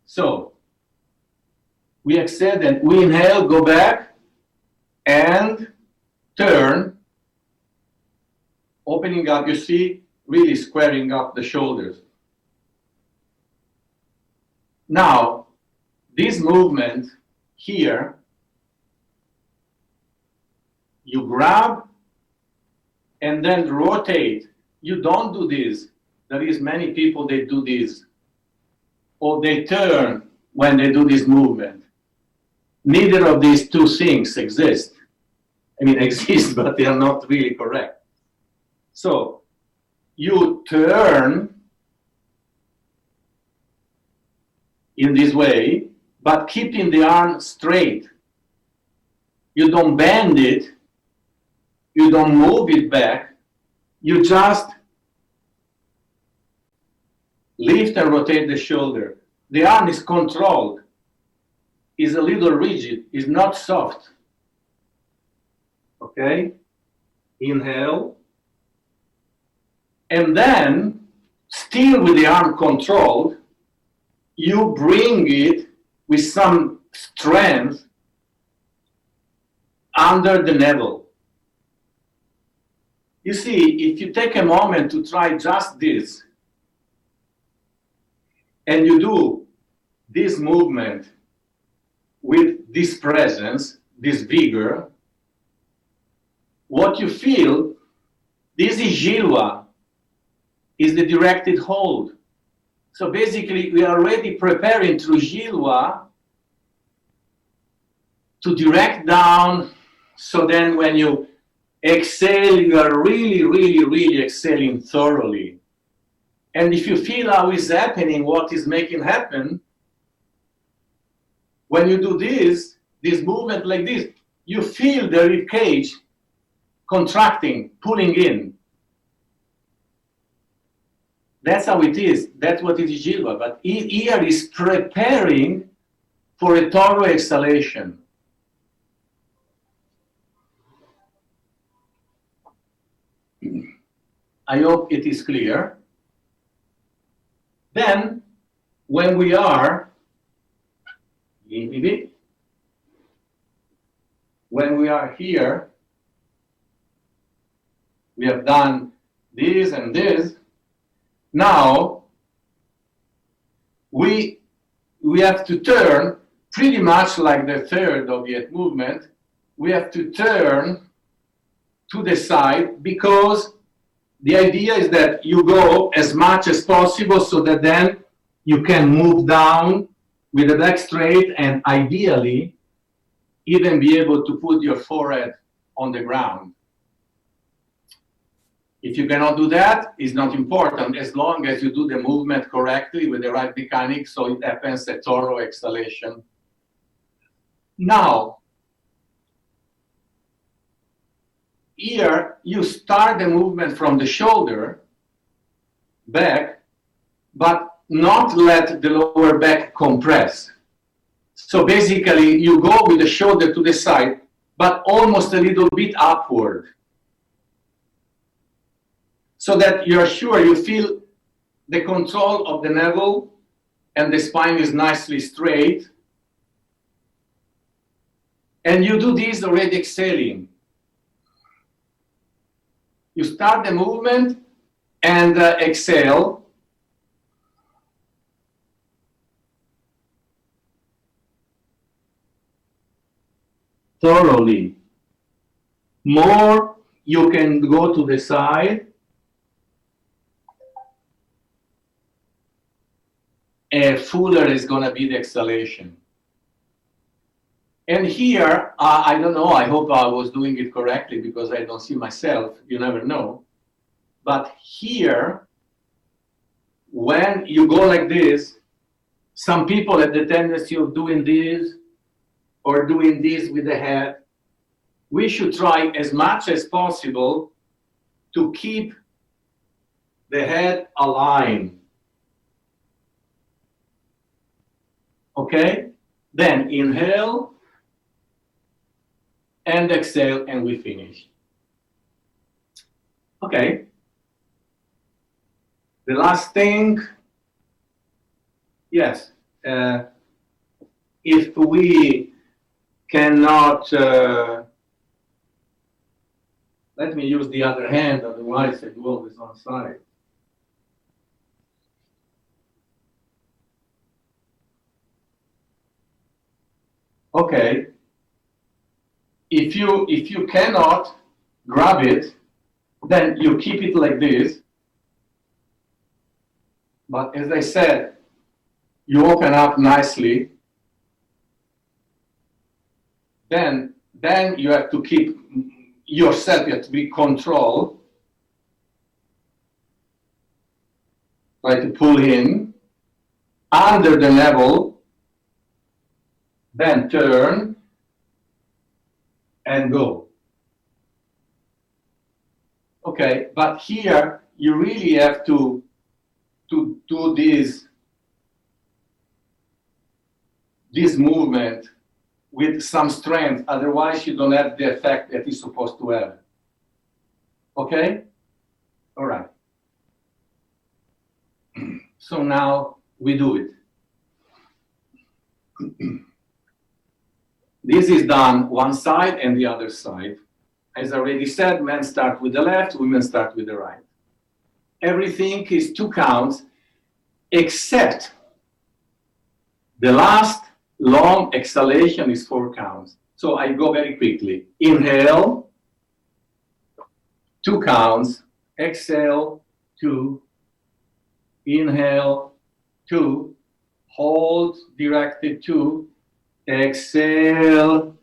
so we exhale and we inhale, go back and turn, opening up, you see, really squaring up the shoulders. Now, this movement here, you grab and then rotate. You don't do this. There is many people that do this. Or they turn when they do this movement. Neither of these two things exist. I mean, exist, but they are not really correct. So, you turn in this way, but keeping the arm straight. You don't bend it, you don't move it back, you just lift and rotate the shoulder. The arm is controlled, is a little rigid, is not soft. Okay? Inhale. And then, still with the arm controlled, you bring it with some strength under the navel. You see, if you take a moment to try just this, and you do this movement with this presence, this vigor, what you feel, this is Jilwa, is the directed hold. So basically, we are already preparing through Jilwa to direct down, so then when you exhale, you are really, really, really exhaling thoroughly. And if you feel how it's happening, what is making happen, when you do this movement like this, you feel the rib cage contracting, pulling in. That's how it is. That's what it is, Jilva. But here is preparing for a thorough exhalation. I hope it is clear. Then, when we are, when we are here, we have done this and this. Now, we have to turn, pretty much like the third obedient movement, we have to turn to the side, because the idea is that you go as much as possible so that then you can move down with the back straight and ideally even be able to put your forehead on the ground. If you cannot do that, it's not important, as long as you do the movement correctly with the right mechanics, so it happens a thorough exhalation. Now, here you start the movement from the shoulder back, but not let the lower back compress. So basically, you go with the shoulder to the side, but almost a little bit upward, so that you're sure you feel the control of the navel and the spine is nicely straight. And you do this already exhaling. You start the movement and exhale. Thoroughly. More, you can go to the side. Fuller is going to be the exhalation. And here, I don't know, I hope I was doing it correctly because I don't see myself, you never know. But here, when you go like this, some people have the tendency of doing this or doing this with the head. We should try as much as possible to keep the head aligned. Okay? Then inhale and exhale, and we finish. Okay. The last thing, yes, if we cannot, let me use the other hand, otherwise I do always on side. Okay. If you cannot grab it, then you keep it like this. But as I said, you open up nicely. Then you have to keep yourself, you have to be controlled. Try to pull in under the navel, then turn and go. Okay, but here you really have to do this movement with some strength, otherwise you don't have the effect that it's supposed to have. Okay? All right. So now we do it. This is done one side and the other side. As I already said, men start with the left, women start with the right. Everything is 2 counts, except the last long exhalation is 4 counts. So I go very quickly. Inhale, 2 counts. Exhale, 2. Inhale, 2. Hold, directed 2. Exhale,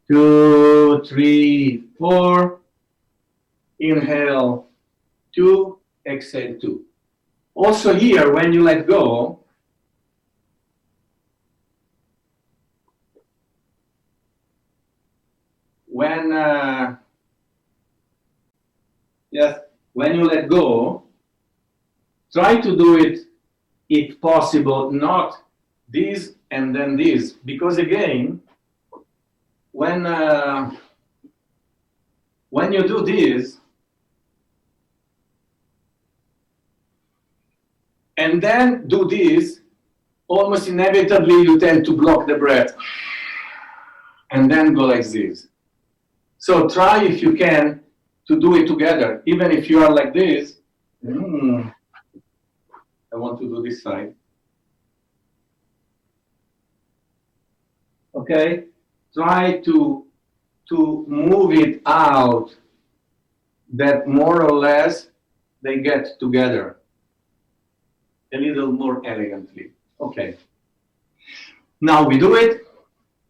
2, 3, 4. Inhale, 2. Exhale, 2. Also here, when you let go, when you let go, try to do it, if possible, not this and then this, because again, when you do this, And then do this. Almost inevitably, you tend to block the breath. And then go like this. So try, if you can, to do it together. Even if you are like this. I want to do this side. Okay? Try to move it out, that more or less they get together a little more elegantly. Okay. Now we do it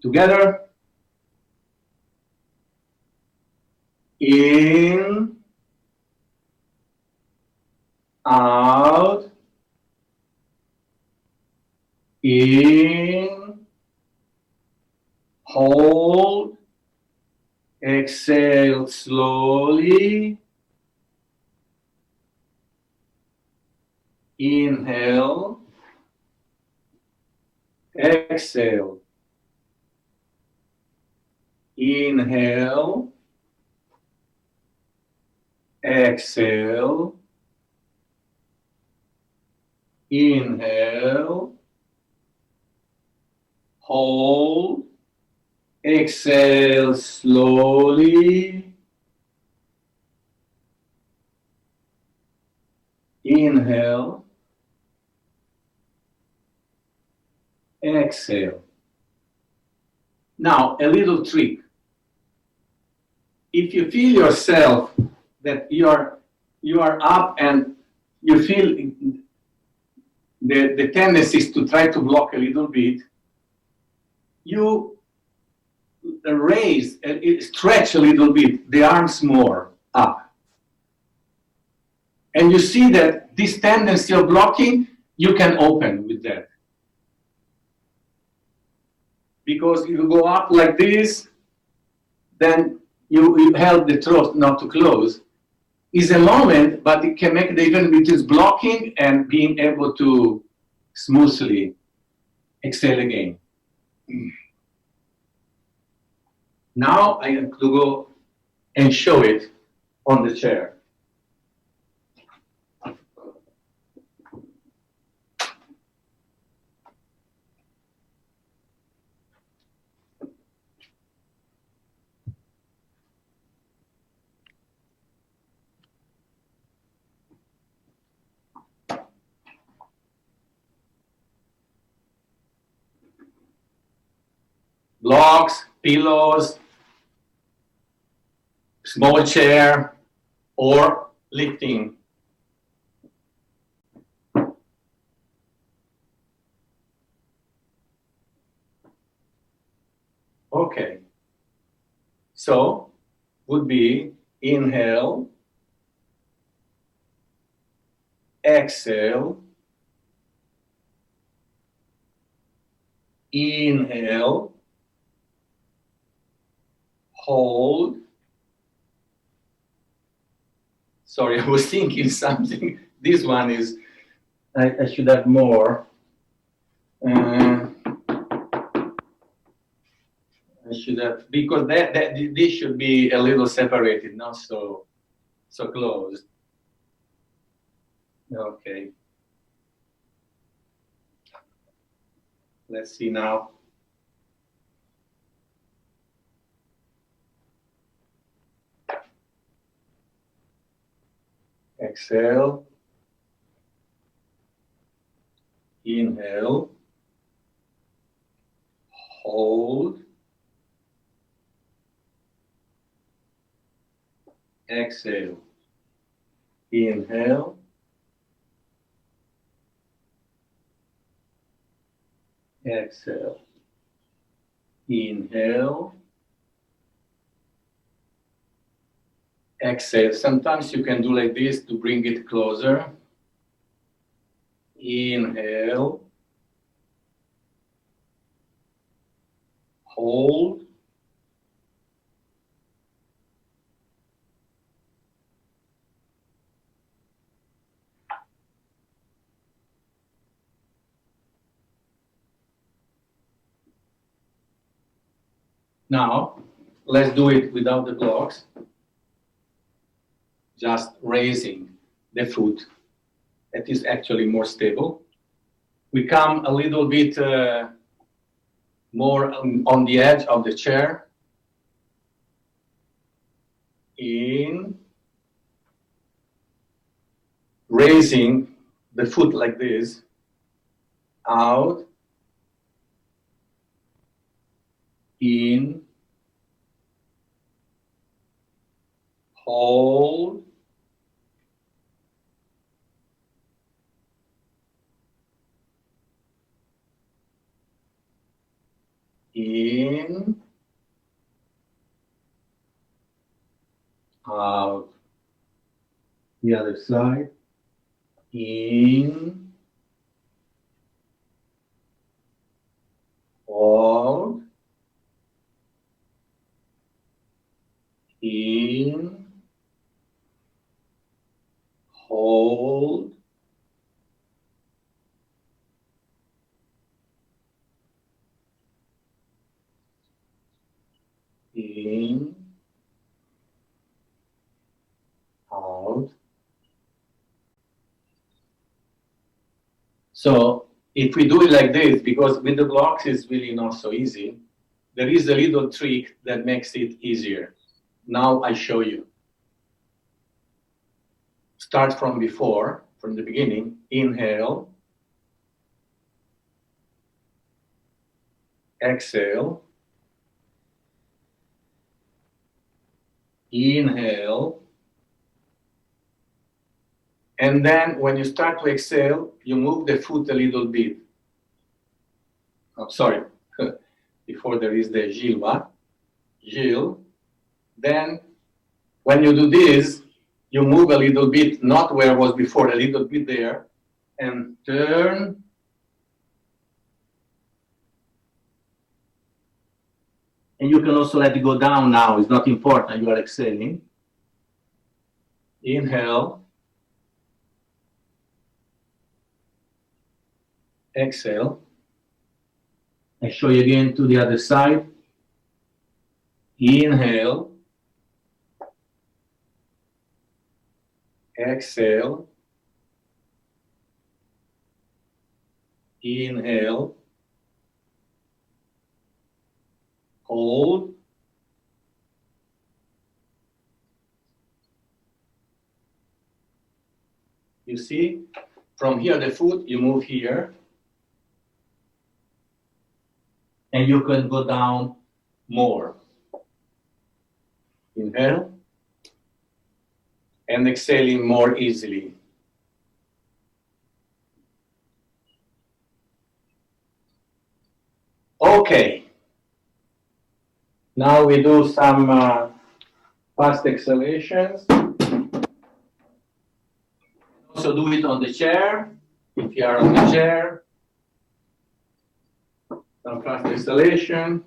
together. In, out, in, hold, exhale slowly, inhale, exhale, inhale, exhale, inhale, hold, exhale slowly, inhale, exhale. Now, a little trick. If you feel yourself that you are up and you feel the tendency is to try to block a little bit, you raise, stretch a little bit the arms more up. And you see that this tendency of blocking, you can open with that. Because if you go up like this, then you help the throat not to close. It's a moment, but it can make the difference between blocking and being able to smoothly exhale again. Now I have to go and show it on the chair. Blocks, pillows, small chair, or lifting. Okay. So, would be inhale, exhale, inhale, hold. Sorry, I was thinking something. This one is, I should have more. I should have, because this should be a little separated, not so close. Okay. Let's see now. Exhale. Inhale. Hold. Exhale. Inhale. Exhale. Inhale. Exhale. Sometimes you can do like this to bring it closer. Inhale. Hold. Now, let's do it without the blocks. Just raising the foot that is actually more stable. We come a little bit more on the edge of the chair. In, raising the foot like this, out, in, hold, in, out, the other side, in, hold, in, hold, in, out. So if we do it like this, because with the blocks it's really not so easy, there is a little trick that makes it easier. Now I show you. Start from before, from the beginning. Inhale. Exhale. Inhale. And then when you start to exhale, you move the foot a little bit. Oh, sorry. Before there is the Gilva. Gil. Then when you do this, you move a little bit, not where it was before, a little bit there, and turn. And you can also let it go down now. It's not important. You are exhaling. Inhale. Exhale. I show you again to the other side. Inhale. Exhale. Inhale. Hold. You see, from here the foot, you move here. And you can go down more. Inhale. And exhaling more easily. Okay. Now we do some fast exhalations. Also do it on the chair. If you are on the chair. Some fast exhalation.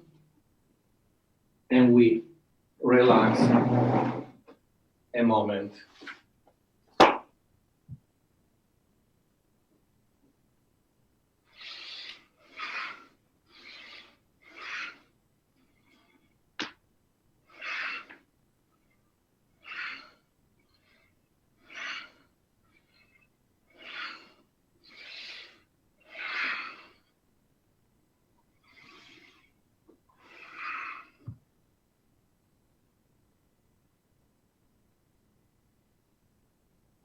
And we relax a moment.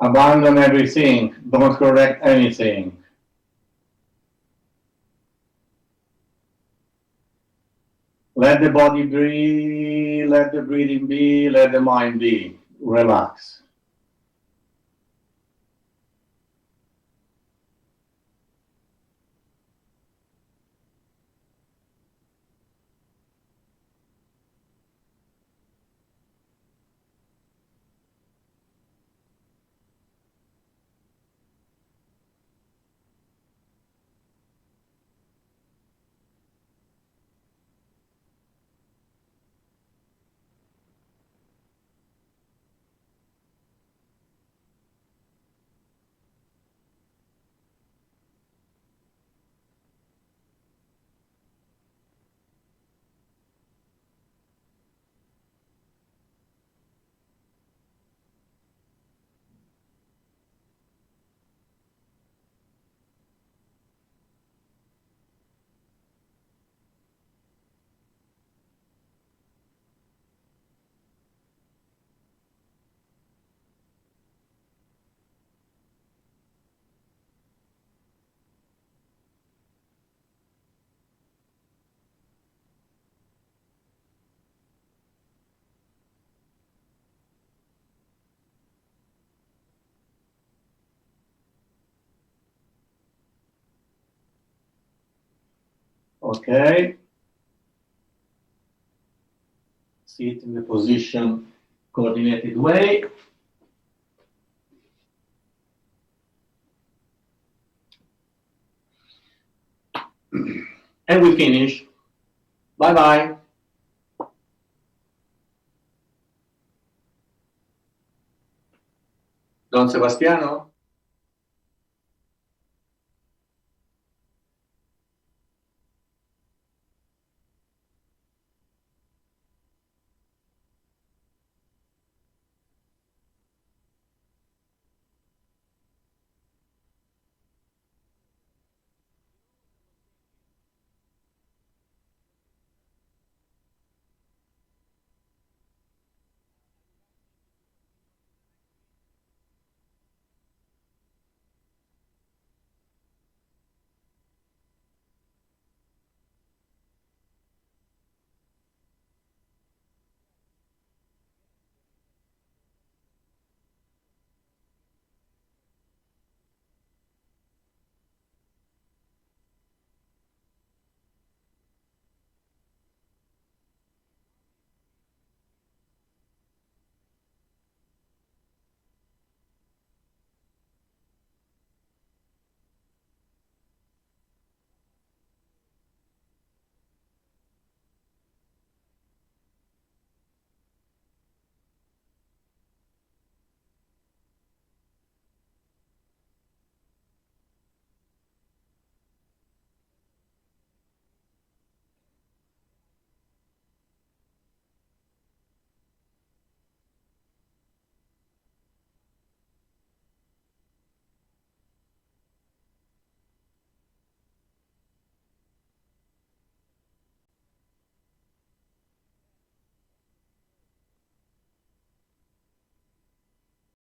Abandon everything. Don't correct anything. Let the body breathe, let the breathing be, let the mind be. Relax. Okay. Sit in the position coordinated way. And we finish. Bye-bye. Don Sebastiano?